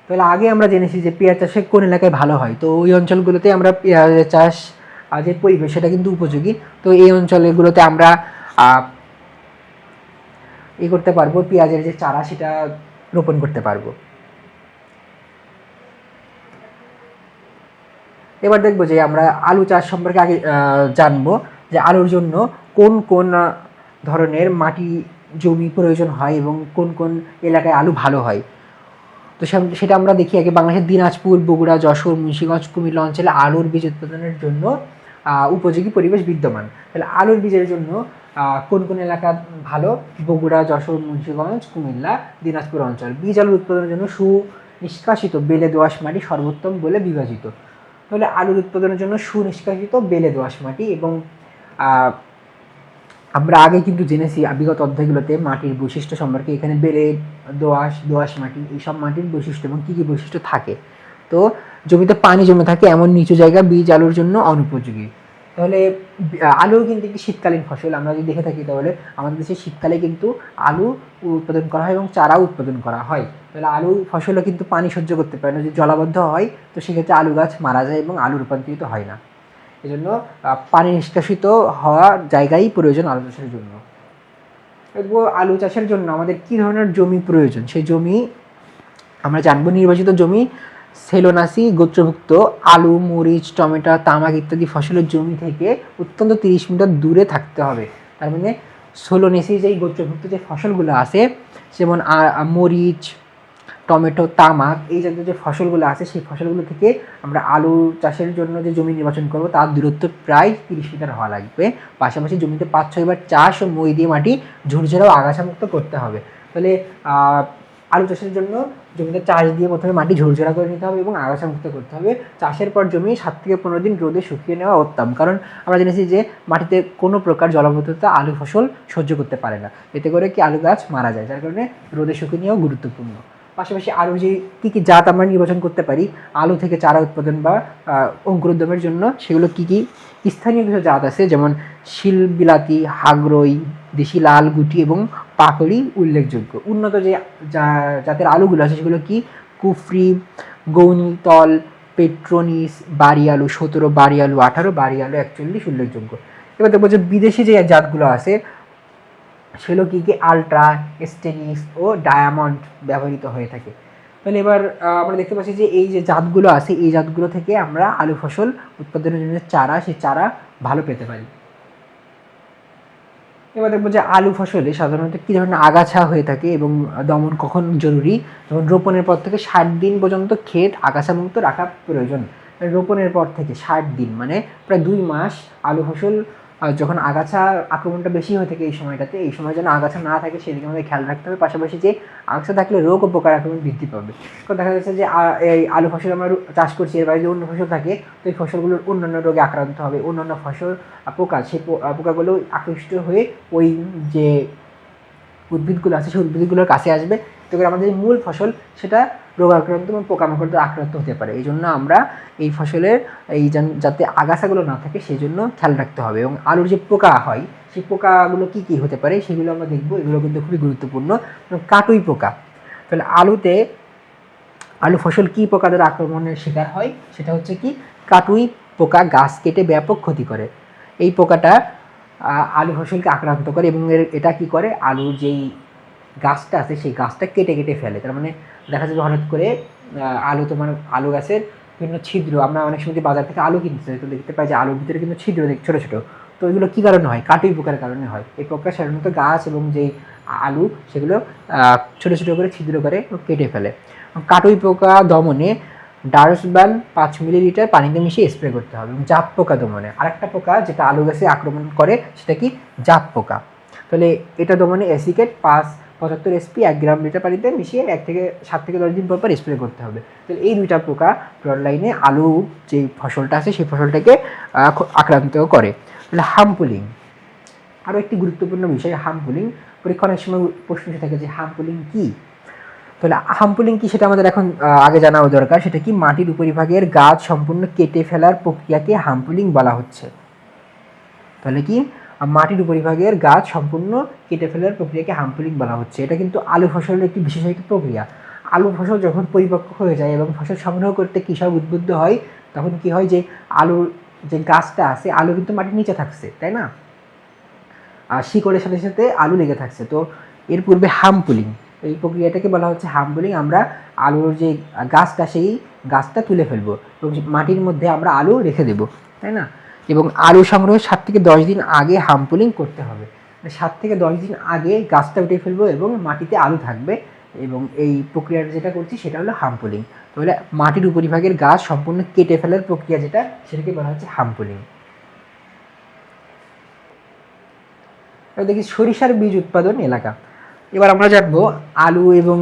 তাহলে আগে আমরা জেনেছি যে পেঁয়াজ চাষে কোন এলাকায় ভালো হয়। তো ওই অঞ্চলগুলোতে আমরা পেঁয়াজ চাষ যে পরিবেশ সেটা কিন্তু উপযোগী। তো এই অঞ্চলগুলোতে আমরা করতে পারবো, পেঁয়াজের যে চারা সেটা রোপণ করতে পারবো। এবার দেখবো যে আমরা আলু চাষ সম্পর্কে আগে জানবো যে আলুর জন্য কোন কোন ধরনের মাটি জমি প্রয়োজন হয় এবং কোন কোন এলাকায় আলু ভালো হয়। তো সেটা আমরা দেখি আগে। বাংলাদেশের দিনাজপুর, বগুড়া, যশোর, মুন্সিগঞ্জ, কুমিল্লা অঞ্চলে আলুর বীজ উৎপাদনের জন্য উপযোগী পরিবেশ বিদ্যমান। তাহলে আলুর বীজের জন্য কোন কোন এলাকা ভালো? বগুড়া, যশোর, মুন্সিগঞ্জ, কুমিল্লা, দিনাজপুর অঞ্চল। বীজ আলুর উৎপাদনের জন্য সুনিষ্কাশিত বেলে দোআঁশ মাটি সর্বোত্তম বলে বিবেচিত। তাহলে আলুর উৎপাদনের জন্য সুনিষ্কাশিত বেলে দোআঁশ মাটি, এবং আমরা আগে কিন্তু জেনেছি বিগত অধ্যায়গুলোতে মাটির বৈশিষ্ট্য সম্পর্কে। এখানে বেলে দোআঁশ মাটি, এইসব মাটির বৈশিষ্ট্য এবং কী কী বৈশিষ্ট্য থাকে। তো জমিতে পানি জমে থাকে এমন নিচু জায়গা বীজ আলুর জন্য অনুপযোগী। তাহলে আলু কিন্তু একটি শীতকালীন ফসল। আমরা যদি দেখে থাকি তাহলে আমাদের দেশে শীতকালে কিন্তু আলু উৎপাদন করা হয় এবং চারাও উৎপাদন করা হয়। তাহলে আলু ফসলও কিন্তু পানি সহ্য করতে পারে না। যদি জলাবদ্ধ হয় তো সেক্ষেত্রে আলু গাছ মারা যায় এবং আলু রূপান্তরিত হয় না। এজন্য পানি নিষ্কাশিত হওয়া জায়গায় প্রয়োজন আলু চাষের জন্য। দেখবো আলু চাষের জন্য আমাদের কী ধরনের জমি প্রয়োজন। সেই জমি আমরা জানবো। নির্বাচিত জমি সেলোনাসি গোত্রভুক্ত আলু, মরিচ, টমেটো, তামাক ইত্যাদি ফসলের জমি থেকে অত্যন্ত 30 মিটার দূরে থাকতে হবে। তার মানে সোলোনেসি যেই গোত্রভুক্ত যে ফসলগুলো আছে, যেমন মরিচ, টমেটো, তামাক, এই জাতীয় যে ফসলগুলো আছে সেই ফসলগুলো থেকে আমরা আলু চাষের জন্য যে জমি নির্বাচন করবো তার দূরত্ব প্রায় 30 মিটার হওয়া লাগবে। পাশাপাশি জমিতে 5-6 বার চাষ ও মই দিয়ে মাটি ঝুরঝাড়া ও আগাছামুক্ত করতে হবে। তাহলে আলু চাষের জন্য জমিতে চাষ দিয়ে প্রথমে মাটি ঝুরঝাড়া করে নিতে হবে এবং আগাছামুক্ত করতে হবে। চাষের পর জমি 7 থেকে 15 দিন রোদে শুকিয়ে নেওয়া উত্তম, কারণ আমরা জেনেছি যে মাটিতে কোনো প্রকার জলাবদ্ধতা আলু ফসল সহ্য করতে পারে না। এতে করে কি আলু গাছ মারা যায়, যার কারণে রোদে শুকিয়ে নেওয়াও গুরুত্বপূর্ণ। পাশাপাশি আলুর যে কী জাত আমরা নির্বাচন করতে পারি আলু থেকে চারা উৎপাদন বা অঙ্কুরোদ্গমের জন্য, সেগুলো কী স্থানীয় কিছু জাত আছে, যেমন শিলবিলাতি, হাগরই, দেশি লাল গুটি এবং পাকড়ি উল্লেখযোগ্য। উন্নত যে জাতের আলুগুলো আছে সেগুলো কি কুফরি, গৌনীতল, পেট্রোনিস, বাড়ি আলু 17, বাড়ি আলু 18, বাড়ি আলু 41 উল্লেখযোগ্য। এবার দেখবো যে বিদেশি যে জাতগুলো আছে সেগুলো কী আলট্রা, স্টেনিস ও ডায়ামন্ড ব্যবহৃত হয়ে থাকে। তাহলে এবার আমরা দেখতে পাচ্ছি যে এই যে জাতগুলো আছে এই জাতগুলো থেকে আমরা আলু ফসল উৎপাদনের জন্য চারা, সেই চারা ভালো পেতে পারি। এবার দেখবো যে আলু ফসলে সাধারণত কী ধরনের আগাছা হয়ে থাকে এবং দমন কখন জরুরি। যেমন রোপণের পর থেকে 60 দিন পর্যন্ত ক্ষেত আগাছামুক্ত রাখা প্রয়োজন। রোপণের পর থেকে 60 দিন মানে প্রায় 2 মাস আলু ফসল যখন আগাছা আক্রমণটা বেশি হয়ে থাকে এই সময়টাতে, এই সময় যেন আগাছা না থাকে সেদিকে আমাদের খেয়াল রাখতে হবে। পাশাপাশি যে আগাছা থাকলে রোগ ও পোকার আক্রমণ বৃদ্ধি পাবে। তো দেখা যাচ্ছে যে এই আলু ফসল আমরা চাষ করছি, এর বাইরে যে অন্য ফসল থাকে তো এই ফসলগুলোর অন্যান্য রোগে আক্রান্ত হবে। অন্যান্য ফসল পোকা, সেই পোকাগুলো আকৃষ্ট হয়ে ওই যে উদ্ভিদগুলো আছে সেই উদ্ভিদগুলোর কাছে আসবে। তো করে আমাদের যে মূল ফসল সেটা রোগ আক্রান্ত এবং পোকামাকড় আক্রান্ত হতে পারে। এই জন্য আমরা এই ফসলের যাতে আগাছাগুলো না থাকে সেই জন্য খেয়াল রাখতে হবে। এবং আলুর যে পোকা হয় সেই পোকাগুলো কী কী হতে পারে সেগুলো আমরা দেখব, এগুলো কিন্তু খুবই গুরুত্বপূর্ণ। কাটুই পোকা, তাহলে আলু ফসল কী পোকা দ্বারা আক্রমণের শিকার হয়, সেটা হচ্ছে কি কাটুই পোকা গাছ কেটে ব্যাপক ক্ষতি করে। এই পোকাটা আলু ফসলকে আক্রান্ত করে এবং এটা কি করে, আলুর যেই গাছটা আছে সেই গাছটা কেটে কেটে ফেলে। তার মানে দেখা যাবে হঠাৎ করে আলু গাছের বিভিন্ন ছিদ্র, আমরা অনেক সময় বাজার থেকে আলু কিনতে চাই তো দেখতে পাই যে আলুর ভিতরে কিন্তু ছিদ্র ছোটো ছোটো, তো এগুলো কী কারণে হয়, কাটুই পোকার কারণে হয়। এই পোকা সাধারণত গাছ এবং যেই আলু সেগুলো ছোটো ছোটো করে ছিদ্র করে কেটে ফেলে। কাটুই পোকা দমনে ডারসবান 5 মিলিলিটার পানিতে মিশিয়ে স্প্রে করতে হবে। এবং জাপ পোকা দমনে আরেকটা পোকা যেটা আলু গাছে আক্রমণ করে সেটা কি জাপ পোকা। তাহলে এটা দমনে অ্যাসিকেট 75 SP 1 গ্রাম লিটার পানিতে মিশিয়ে 7 থেকে 10 দিন পর পর স্প্রে করতে হবে। তো এই দুইটা পোকা ফ্রন্ট লাইনে আলু যে ফসলটা আছে সেই ফসলটাকে আক্রান্ত করে। তাহলে হামপুলিং আরও একটি গুরুত্বপূর্ণ বিষয়। হামপুলিং পরীক্ষা অনেক সময় প্রশ্ন এসে থাকে যে হামপুলিং কী। তাহলে হামপুলিং কি সেটা আমাদের এখন আগে জানাও দরকার। সেটা কি মাটির উপরিভাগের গাছ সম্পূর্ণ কেটে ফেলার প্রক্রিয়াকে হামপুলিং বলা হচ্ছে। তাহলে কি মাটির উপরিভাগের গাছ সম্পূর্ণ কেটে ফেলার প্রক্রিয়াকে হামপুলিং বলা হচ্ছে। এটা কিন্তু আলু ফসলের একটি বিশেষ একটি প্রক্রিয়া। আলু ফসল যখন পরিপক্ক হয়ে যায় এবং ফসল সংগ্রহ করতে কৃষক উদ্বুদ্ধ হয়, তখন কি হয় যে আলুর যে গাছটা আছে, আলু কিন্তু মাটির নিচে থাকছে, তাই না, আর শিকড়ের সাথে সাথে আলু লেগে থাকছে। তো এর পূর্বে হামপুলিং, এই প্রক্রিয়াটাকে বলা হচ্ছে হামপুলিং। আমরা আলুর যে গাছটা সেই গাছটা তুলে ফেলবো এবং মাটির মধ্যে আমরা আলু রেখে দেবো, তাই না। এবং আলু সংগ্রহের 7 থেকে 10 দিন আগে হামপুলিং করতে হবে। 7 থেকে 10 দিন আগে গাছটা উঠে ফেলবো এবং মাটিতে আলু থাকবে, এবং এই প্রক্রিয়াটা যেটা করছি সেটা হলো হামপুলিং। তাহলে মাটির উপরিভাগের গাছ সম্পূর্ণ কেটে ফেলার প্রক্রিয়া যেটা, সেটাকে বলা হচ্ছে হামপুলিং। দেখি সরিষার বীজ উৎপাদন এলাকা। এবার আমরা জানবো আলু এবং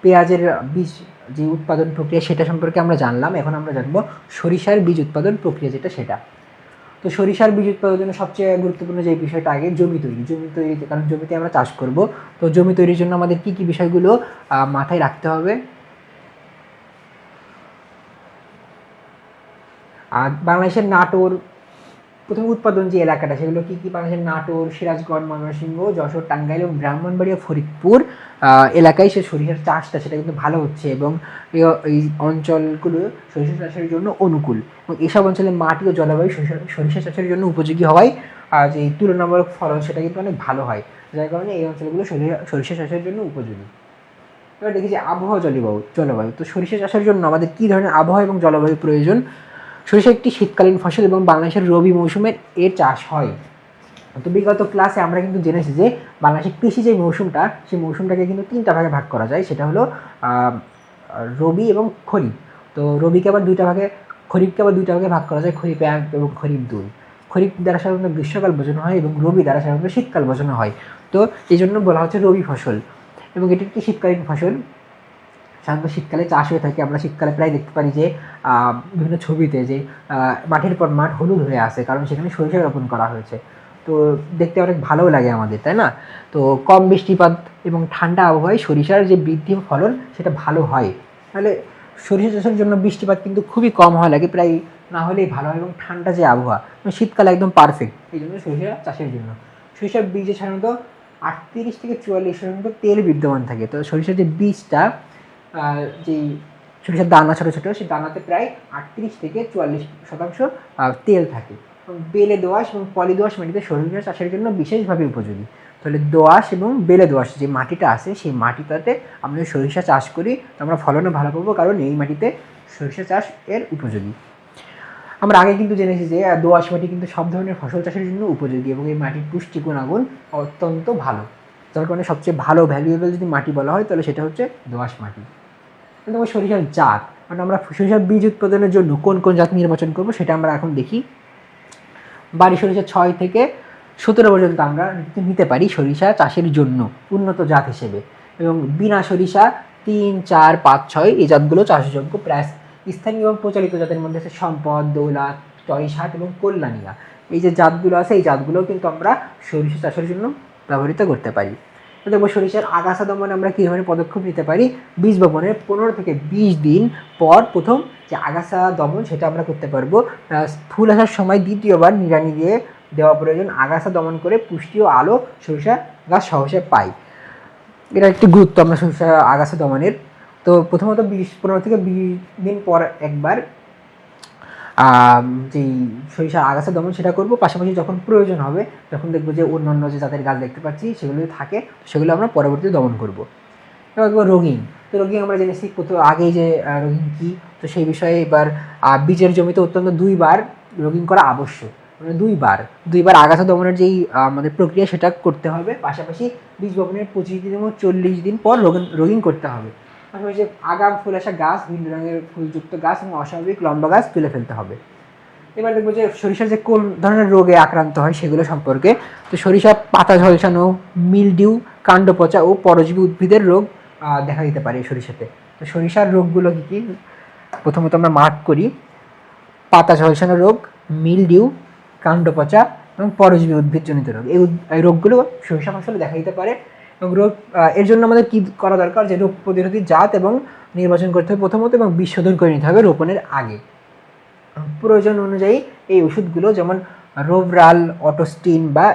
পেঁয়াজের বীজ যে উৎপাদন প্রক্রিয়া সেটা সম্পর্কে আমরা জানলাম। এখন আমরা জানবো সরিষার বীজ উৎপাদন প্রক্রিয়া যেটা সেটা। তো সরিষার বীজ উৎপাদনের জন্য সবচেয়ে গুরুত্বপূর্ণ যে বিষয়টা আগে জমি তৈরি, কারণ জমিতে আমরা চাষ করব। তো জমি তৈরির জন্য আমাদের কি কি বিষয়গুলো মাথায় রাখতে হবে। আর বাংলাদেশের নাটোর প্রথম উৎপাদন যে এলাকাটা সেগুলো কী কী, বাংলাদেশের নাটোর, সিরাজগঞ্জ, ময়মনসিংহ, যশোর, টাঙ্গাইল এবং ব্রাহ্মণবাড়িয়া, ফরিদপুর এলাকায় সে সরিষার চাষটা সেটা কিন্তু ভালো হচ্ছে এবং এই অঞ্চলগুলো সরিষা চাষের জন্য অনুকূল। এবং এসব অঞ্চলের মাটি ও জলবায়ু সরিষা চাষের জন্য উপযোগী হওয়ায় যে তুলনামূলক ফলন সেটা কিন্তু অনেক ভালো হয়, যার কারণে এই অঞ্চলগুলো সরিষা চাষের জন্য উপযোগী। এবার দেখি যে আবহাওয়া জলবায়ু। তো সরিষা চাষের জন্য আমাদের কী ধরনের আবহাওয়া এবং জলবায়ু প্রয়োজন। সরিষা একটি শীতকালীন ফসল এবং বাংলাদেশের রবি মৌসুমের এর চাষ হয়। তো বিগত ক্লাসে আমরা কিন্তু জেনেছি যে বাংলাদেশের কৃষি যে মৌসুমটা, সেই মৌসুমটাকে কিন্তু 3টা ভাগে ভাগ করা যায়। সেটা হলো রবি এবং খরিফ। তো রবিকে আবার 2টা ভাগে, খরিফকে আবার 2টা ভাগে ভাগ করা যায়, খরিফ 1 এবং খরিফ 2। খরিফ দ্বারা সাধারণত গ্রীষ্মকাল বোঝানো হয় এবং রবি দ্বারা সাধারণত শীতকাল বোঝানো হয়। তো এই জন্য বলা হচ্ছে রবি ফসল, এবং এটি একটি শীতকালীন ফসল। সাধারণত শীতকালে চাষ হয়ে থাকে। আমরা শীতকালে প্রায় দেখতে পারি যে বিভিন্ন ছবিতে যে মাঠের পর মাঠ হলুদ হয়ে আসে, কারণ সেখানে সরিষা রোপণ করা হয়েছে। তো দেখতে অনেক ভালোও লাগে আমাদের, তাই না। তো কম বৃষ্টিপাত এবং ঠান্ডা আবহাওয়ায় সরিষার যে বৃদ্ধি ফলন সেটা ভালো হয়। তাহলে সরিষা চাষের জন্য বৃষ্টিপাত কিন্তু খুবই কম হওয়া লাগে, প্রায় না হলেই ভালো হয়, এবং ঠান্ডা যে আবহাওয়া, শীতকালে একদম পারফেক্ট এই জন্য সরিষা চাষের জন্য। সরিষার বীজে সাধারণত 38 থেকে 44% তেল বিদ্যমান থাকে। তো সরিষার যে বীজটা, যেই সরিষার দানা ছোটো ছোটো, সেই দানাতে প্রায় 38 থেকে 44% তেল থাকে। এবং বেলে দোআঁশ এবং পলি দোআঁশ মাটিতে সরিষা চাষের জন্য বিশেষভাবে উপযোগী। তাহলে দোআঁশ এবং বেলে দোআঁশ যে মাটিটা আছে সেই মাটিটাতে আমরা সরিষা চাষ করি, তো আমরা ফলনও ভালো পাবো, কারণ এই মাটিতে সরিষা চাষ এর উপযোগী। আমরা আগে কিন্তু জেনেছি যে দোআঁশ মাটি কিন্তু সব ধরনের ফসল চাষের জন্য উপযোগী এবং এই মাটির পুষ্টি গুণাগুণ অত্যন্ত ভালো, যার কারণে সবচেয়ে ভালো ভ্যালুয়েবল যদি মাটি বলা হয় তাহলে সেটা হচ্ছে দোআঁশ মাটি। কিন্তু সরিষার জাত, মানে আমরা সরিষার বীজ উৎপাদনের জন্য কোন কোন জাত নির্বাচন করব সেটা আমরা এখন দেখি। বাড়ি সরিষা 6 থেকে 17 পর্যন্ত আমরা নিতে পারি সরিষা চাষের জন্য উন্নত জাত হিসেবে, এবং বিনা সরিষা 3, 4, 5, 6 এই জাতগুলো চাষযোগ্য। প্রায় স্থানীয় এবং প্রচলিত জাতের মধ্যে আছে সম্পদ, দৌলত, 7 এবং কল্যাণিয়া। এই যে জাতগুলো আছে এই জাতগুলোও কিন্তু আমরা সরিষা চাষের জন্য ব্যবহৃত করতে পারি। দেখবো সরিষার আগাছা দমনে আমরা কী ধরনের পদক্ষেপ নিতে পারি। বীজ বপনের 15 থেকে 20 দিন পর প্রথম যে আগাছা দমন সেটা আমরা করতে পারবো। ফুল আসার সময় দ্বিতীয়বার নিড়ানি দিয়ে দেওয়া প্রয়োজন। আগাছা দমন করে পুষ্টি ও আলো সরিষা গাছ সহজে পায়। এটা একটি গুরুত্ব আমরা সরিষা আগাছা দমনের। তো প্রথমত 15 থেকে 20 দিন পর একবার যেই সরিষার আগাছা দমন সেটা করব। পাশাপাশি যখন প্রয়োজন হবে, যখন দেখবো যে অন্যান্য যে জাতের গাছ দেখতে পাচ্ছি সেগুলো থাকে, সেগুলো আমরা পরবর্তীতে দমন করব। এবার রোগিং। তো রোগিং আমরা জেনেছি কত আগেই যে রোগিং কী, তো সেই বিষয়ে এবার বীজের জমিতে অত্যন্ত 2 বার রোগিং করা আবশ্যক। মানে 2 বার আগাছা দমনের যেই আমাদের প্রক্রিয়া সেটা করতে হবে। পাশাপাশি বীজ বপনের 25 দিন এবং 40 দিন পর রোগিং করতে হবে। পাশাপাশি আগাম ফুল আসা গাছ, ভিন্ন রঙের ফুলযুক্ত গাছ এবং অস্বাভাবিক লম্বা গাছ তুলে ফেলতে হবে। এবার দেখবো যে সরিষার যে কোন ধরনের রোগে আক্রান্ত হয় সেগুলো সম্পর্কে। তো সরিষা পাতা ঝলসানো, মিলডিউ, কাণ্ড পচা ও পরজীবী উদ্ভিদের রোগ দেখা দিতে পারে সরিষাতে। তো সরিষার রোগগুলো কী কী, প্রথমত আমরা মার্ক করি। পাতা ঝলসানো রোগ, মিলডিউ, কাণ্ড পচা এবং পরজীবী উদ্ভিদজনিত রোগ। এই রোগগুলো সরিষা ফসলে দেখা দিতে পারে। এবং রোগ এর জন্য আমাদের কী করা দরকার, যে রোগ প্রতিরোধী জাত এবং নির্বাচন করতে হবে প্রথমত, এবং বীজ শোধন করে নিতে হবে রোপণের আগে। প্রয়োজন অনুযায়ী এই ওষুধগুলো যেমন রোভরাল, অটোস্টিন বা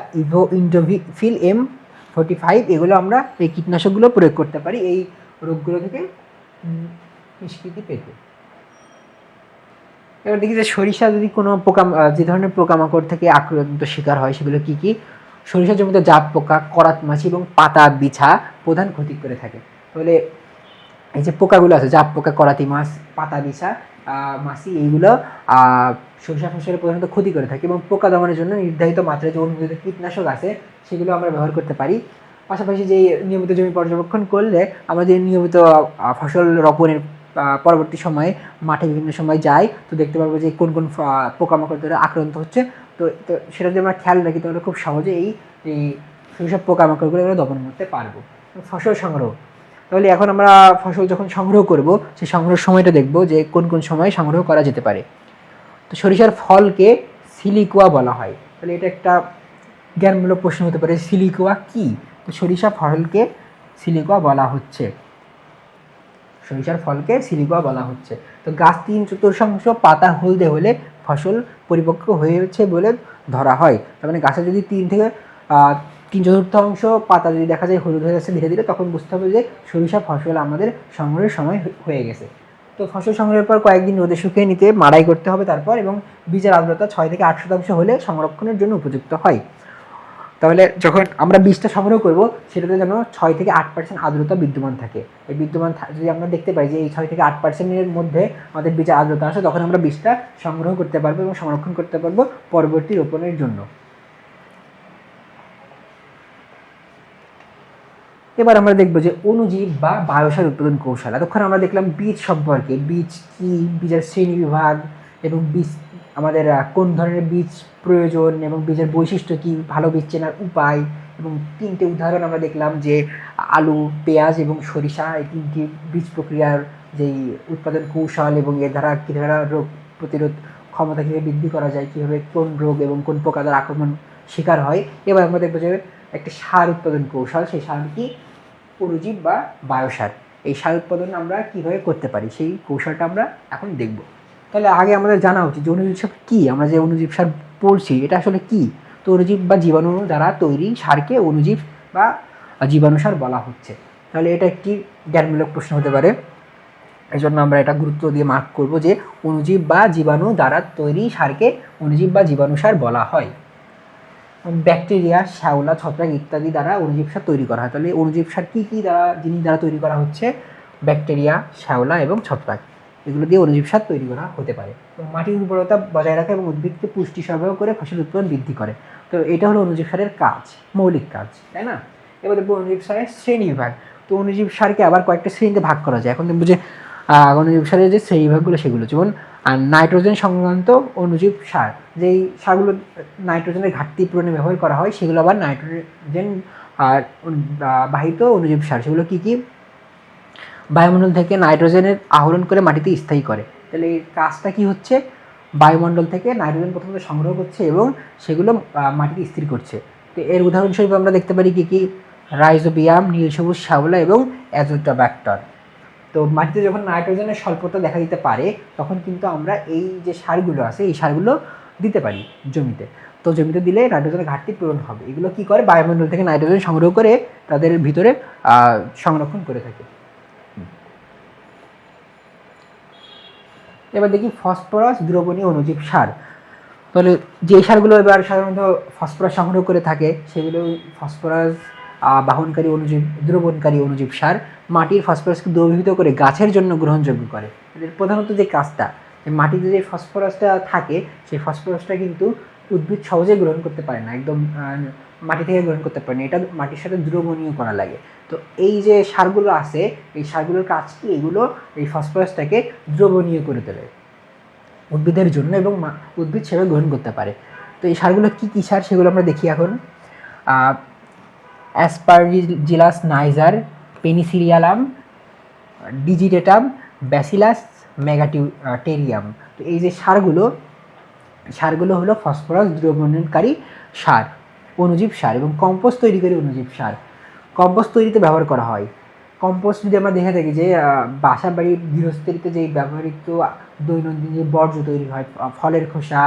ইন্ডোভিফিল M45 এগুলো আমরা এই কীটনাশকগুলো প্রয়োগ করতে পারি এই রোগগুলো থেকে নিষ্কৃতি পেতে। এবার দেখি যে সরিষা যদি কোনো যে ধরনের পোকামাকড় থেকে আক্রান্ত শিকার হয় সেগুলো কী কী। সরিষা জমিতে জাপ পোকা, করাত মাছি এবং পাতা বিছা প্রধান ক্ষতি করে থাকে। তাহলে এই যে পোকাগুলো আছে, জাপ পোকা, করাতি মাছ, পাতা বিছা, মাছি, এইগুলো সরিষা ফসলের প্রধানত ক্ষতি করে থাকে। এবং পোকা দমনের জন্য নির্ধারিত মাত্রায় যে অনুমোদিত কীটনাশক আছে সেগুলো আমরা ব্যবহার করতে পারি। পাশাপাশি যে নিয়মিত জমি পর্যবেক্ষণ করলে আমাদের নিয়মিত ফসল রোপণের পরবর্তী সময়ে মাঠে বিভিন্ন সময় যাই, তো দেখতে পারবো যে কোন কোন পোকামাকড় দ্বারা আক্রান্ত হচ্ছে। তো সেটা যদি আমরা খেয়াল রাখি তাহলে খুব সহজে এই সরিষা পোকামাকড়গুলো আমরা দমন করতে পারবো। ফসল সংগ্রহ। তাহলে এখন আমরা ফসল যখন সংগ্রহ করব, সেই সংগ্রহের সময়টা দেখব যে কোন কোন সময় সংগ্রহ করা যেতে পারে। তো সরিষার ফলকে সিলিকোয়া বলা হয়। তাহলে এটা একটা জ্ঞানমূলক প্রশ্ন হতে পারে, সিলিকোয়া কি? তো সরিষা ফলকে সিলিকোয়া বলা হচ্ছে। সরিষার ফলকে সিলিকোয়া বলা হচ্ছে। তো গাছ 3/4 পাতা হলদে হলে ফসল পরিপক্ক হয়েছে বলে ধরা হয়। তার মানে গাছে যদি 3/4 পাতা যদি দেখা যায় হলুদ হয়ে যাচ্ছে ধীরে ধীরে, তখন বুঝতে হবে যে সরিষা ফসল আমাদের সংগ্রহের সময় হয়ে গেছে। তো ফসল সংগ্রহের পর কয়েকদিন রোদে শুকিয়ে নিতে মাড়াই করতে হবে তারপর, এবং বীজের আর্দ্রতা 6 থেকে 8% হলে সংরক্ষণের জন্য উপযুক্ত হয়। তাহলে যখন আমরা বীজটা সংগ্রহ করব সেটাতে যেন 6 থেকে 8% আর্দ্রতা বিদ্যমান থাকে। এই যদি আমরা দেখতে পাই যে এই 6 থেকে 8%-এর মধ্যে আমাদের বীজের আর্দ্রতা আছে, তখন আমরা বীজটা সংগ্রহ করতে পারবো এবং সংরক্ষণ করতে পারবো পরবর্তী রোপণের জন্য। এবার আমরা দেখব যে অণুজীব বা বায়োসার উৎপাদন কৌশল। এতক্ষণ আমরা দেখলাম বীজ সম্পর্কে, বীজ কি, বীজের শ্রেণী বিভাগ, এবং বীজ আমাদের কোন ধরনের বীজ প্রয়োজন এবং বীজের বৈশিষ্ট্য কি, ভালো বীজ চেনার উপায়, এবং 3টে উদাহরণ আমরা দেখলাম যে আলু, পেঁয়াজ এবং সরিষা, এই 3টি বীজ প্রক্রিয়ার যেই উৎপাদন কৌশল এবং এর দ্বারা কী দ্বারা রোগ প্রতিরোধ ক্ষমতা কীভাবে বৃদ্ধি করা যায়, কীভাবে কোন রোগ এবং কোন পোকা দ্বারা আক্রমণ শিকার হয়। এবার আমরা দেখবো যে একটা সার উৎপাদন কৌশল, সেই সার কি, অণুজীব বা বায়োসার। এই সার উৎপাদন আমরা কীভাবে করতে পারি সেই কৌশলটা আমরা এখন দেখব। তাহলে আগে আমাদের জানা উচিত যে অণুজীব সার কী। আমরা যে অণুজীব সার পড়ছি এটা আসলে কী। তো অণুজীব বা জীবাণু দ্বারা তৈরি সারকে অণুজীব বা জীবাণু সার বলা হচ্ছে। তাহলে এটা একটি জ্ঞানমূলক প্রশ্ন হতে পারে, এই জন্য আমরা এটা গুরুত্ব দিয়ে মার্ক করব যে অণুজীব বা জীবাণু দ্বারা তৈরি সারকে অণুজীব বা জীবাণু সার বলা হয়। ব্যাকটেরিয়া, শ্যাওলা, ছত্রাক ইত্যাদি দ্বারা অণুজীব সার তৈরি করা হয়। তাহলে অণুজীব সার কী কী জিনিস দ্বারা তৈরি করা হচ্ছে? ব্যাকটেরিয়া, শ্যাওলা এবং ছত্রাক, এগুলো দিয়ে অণুজীব সার তৈরি করা হতে পারে। মাটির উর্বরতা বজায় রাখা এবং উদ্ভিদকে পুষ্টি সরবরাহ করে ফসল উৎপাদন বৃদ্ধি করে। তো এটা হলো অণুজীব সারের কাজ, মৌলিক কাজ, তাই না? এবার দেখবো অণুজীব সারের শ্রেণী বিভাগ। তো অণুজীব সারকে আবার কয়েকটা শ্রেণীতে ভাগ করা যায়। এখন দেখবো যে অণুজীব সারের যে শ্রেণীবিভাগগুলো সেগুলো, যেমন নাইট্রোজেন সংক্রান্ত অণুজীব সার, যেই সারগুলো নাইট্রোজেনের ঘাটতি পূরণে ব্যবহার করা হয় সেগুলো আবার নাইট্রোজেন বাহিত অণুজীব সার। সেগুলো কী কী? বায়ুমণ্ডল থেকে নাইট্রোজেনের আহরণ করে মাটিতে স্থায়ী করে। তাহলে এই কাজটা কী হচ্ছে? বায়ুমণ্ডল থেকে নাইট্রোজেন প্রথমত সংগ্রহ করছে এবং সেগুলো মাটিতে স্থির করছে। তো এর উদাহরণস্বরূপ আমরা দেখতে পারি কী কী? রাইজোবিয়াম, নীল সবুজ শ্যাওলা এবং অ্যাজোটাব্যাক্টর। তো মাটিতে যখন নাইট্রোজেনের স্বল্পতা দেখা দিতে পারে তখন কিন্তু আমরা এই যে সারগুলো আছে এই সারগুলো দিতে পারি জমিতে। তো জমিতে দিলে নাইট্রোজেনের ঘাটতি পূরণ হবে। এগুলো কি করে, বায়ুমণ্ডল থেকে নাইট্রোজেন সংগ্রহ করে তাদের ভিতরে সংরক্ষণ করে থাকে। এবার দেখি ফসফরাস দ্রবণীয় অণুজীব সার। তাহলে যে সারগুলো এবার সাধারণত ফসফরাস সংগ্রহ করে থাকে সেগুলো ফসফরাস বাহনকারী অণুজীব, দ্রবণকারী অণুজীব সার মাটির ফসফরাসকে দ্রবীভূত করে গাছের জন্য গ্রহণযোগ্য করে। এদের প্রধানত যে কাজটা, মাটিতে যে ফসফরাসটা থাকে সেই ফসফরাসটা কিন্তু উদ্ভিদ সহজে গ্রহণ করতে পারে না, একদম মাটি থেকে গ্রহণ করতে পারে না, এটা মাটির সাথে দ্রবণীয় করা লাগে। তো এই যে সারগুলো আছে এই সারগুলোর কাজ কি, এগুলো এই ফসফরাসটাকে দ্রবণীয় করে তোলে উদ্ভিদের জন্য এবং উদ্ভিদ সেভাবে গ্রহণ করতে পারে। তো এই সারগুলো কী কী সার সেগুলো আমরা দেখি এখন। Aspergillus niger, Penicillium, digitatum, Bacillus megaterium. তো এই যে সারগুলো হলো ফসফরাস দ্রবণকারী সার, অণুজীব সার এবং কম্পোস্ট তৈরিকারী অণুজীব সার। কম্পোস্ট তৈরিতে ব্যবহার করা হয়। কম্পোস্ট যদি আমরা দেখে থাকি যে বাসা বাড়ির গৃহস্থলীতে যেই ব্যবহৃত দৈনন্দিন যে বর্জ্য তৈরি হয়, ফলের খোসা,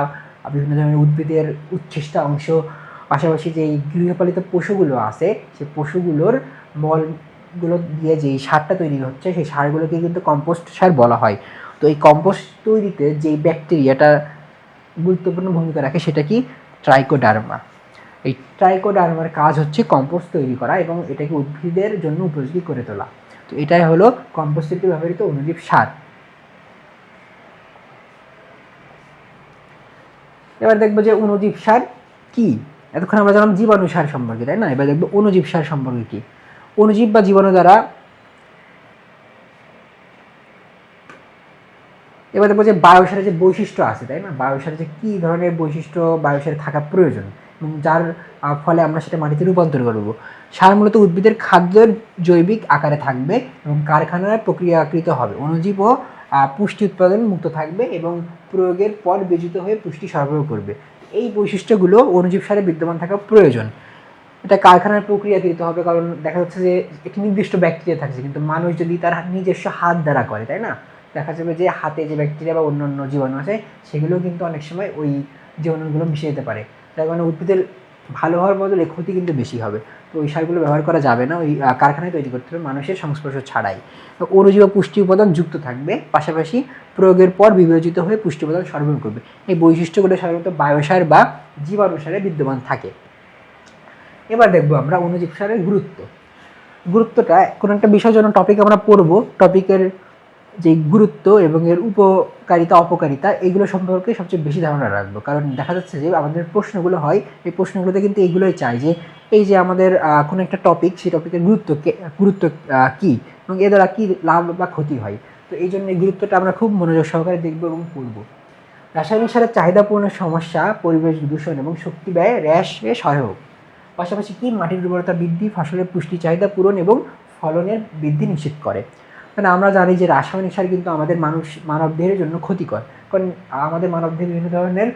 বিভিন্ন ধরনের উদ্ভিদের উচ্ছিষ্ট অংশ, পাশাপাশি যেই গৃহপালিত পশুগুলো আছে সেই পশুগুলোর মলগুলো দিয়ে যেই সারটা তৈরি হচ্ছে সেই সারগুলোকে কিন্তু কম্পোস্ট সার বলা হয়। তো এই কম্পোস্ট তৈরিতে যেই ব্যাকটেরিয়াটা গুরুত্বপূর্ণ ভূমিকা রাখে সেটা কি, ট্রাইকোডার্মা। এই ট্রাইকোডার্মার কাজ হচ্ছে কম্পোস্ট তৈরি করা এবং এটাকে উদ্ভিদের জন্য উপযোগী করে তোলা। তো এটাই হলো কম্পোস্ট তৈরিতে ব্যবহৃত অণুজীব সার। এবার দেখবো যে অণুজীব সার কি। এতক্ষণ আমরা জানলাম জীবাণু সার সম্পর্কে, তাই না? এবার দেখবো অণুজীব সার সম্পর্কে কি। অণুজীব বা জীবাণু দ্বারা, এবার দেখবো যে বায়োসারের যে বৈশিষ্ট্য আছে, তাই না? বায়োসারের যে কী ধরনের বৈশিষ্ট্য বায়োসারে থাকা প্রয়োজন এবং যার ফলে আমরা সেটা মাটিতে রূপান্তর করব। সার মূলত উদ্ভিদের খাদ্যের জৈবিক আকারে থাকবে এবং কারখানায় প্রক্রিয়াকৃত হবে। অণুজীবও পুষ্টি উৎপাদন মুক্ত থাকবে এবং প্রয়োগের পর বিয়োজিত হয়ে পুষ্টি সরবরাহ করবে। এই বৈশিষ্ট্যগুলো অণুজীব সারে বিদ্যমান থাকা প্রয়োজন। এটা কারখানায় প্রক্রিয়াকৃত হবে, কারণ দেখা যাচ্ছে যে একটি নির্দিষ্ট ব্যাকটেরিয়া থাকছে, কিন্তু মানুষ যদি তার নিজস্ব হাত দ্বারা করে, তাই না, দেখা যাবে যে হাতে যে ব্যাকটেরিয়া বা অন্যান্য জীবাণু আছে সেগুলোও কিন্তু অনেক সময় ওই জীবাণুগুলো মিশে যেতে পারে। তার কারণে উদ্ভিদের ভালো হওয়ার বদলে ক্ষতি কিন্তু বেশি হবে। তো ওই সারগুলো ব্যবহার করা যাবে না, ওই কারখানায় তৈরি করতে হবে মানুষের সংস্পর্শ ছাড়াই। অণুজীব পুষ্টি উপাদান যুক্ত থাকবে, পাশাপাশি প্রয়োগের পর বিবেচিত হয়ে পুষ্টি উপাদান সরবরাহ করবে। এই বৈশিষ্ট্যগুলো সাধারণত বায়োসার বা জীবাণু সারে বিদ্যমান থাকে। এবার দেখবো আমরা অণুজীব সারের গুরুত্বটা। কোনো একটা বিষয় যখন টপিক আমরা পড়বো, টপিকের যে গুরুত্ব এবং এর উপকারিতা অপকারিতা এগুলো সম্পর্কে সবচেয়ে বেশি ধারণা রাখবো। কারণ দেখা যাচ্ছে যে আমাদের প্রশ্নগুলো হয়, এই প্রশ্নগুলোতে কিন্তু এইগুলোই চাই যে এই যে আমাদের কোনো একটা টপিক, সেই টপিকের গুরুত্ব কী এবং এ দ্বারা কী লাভ বা ক্ষতি হয়। তো এই জন্য এই গুরুত্বটা আমরা খুব মনোযোগ সহকারে দেখবো এবং পড়বো। রাসায়নিক সারের চাহিদাপূর্ণ সমস্যা, পরিবেশ দূষণ এবং শক্তি ব্যয় হ্রাসে সহায়ক। পাশাপাশি কি, মাটির উর্বরতা বৃদ্ধি, ফসলের পুষ্টি চাহিদা পূরণ এবং ফলনের বৃদ্ধি নিশ্চিত করে। মানে আমরা জানি যে রাসায়নিক সার কিন্তু আমাদের মানবদেহের জন্য ক্ষতিকর, কারণ আমাদের মানবদেহে বিভিন্ন ধরনের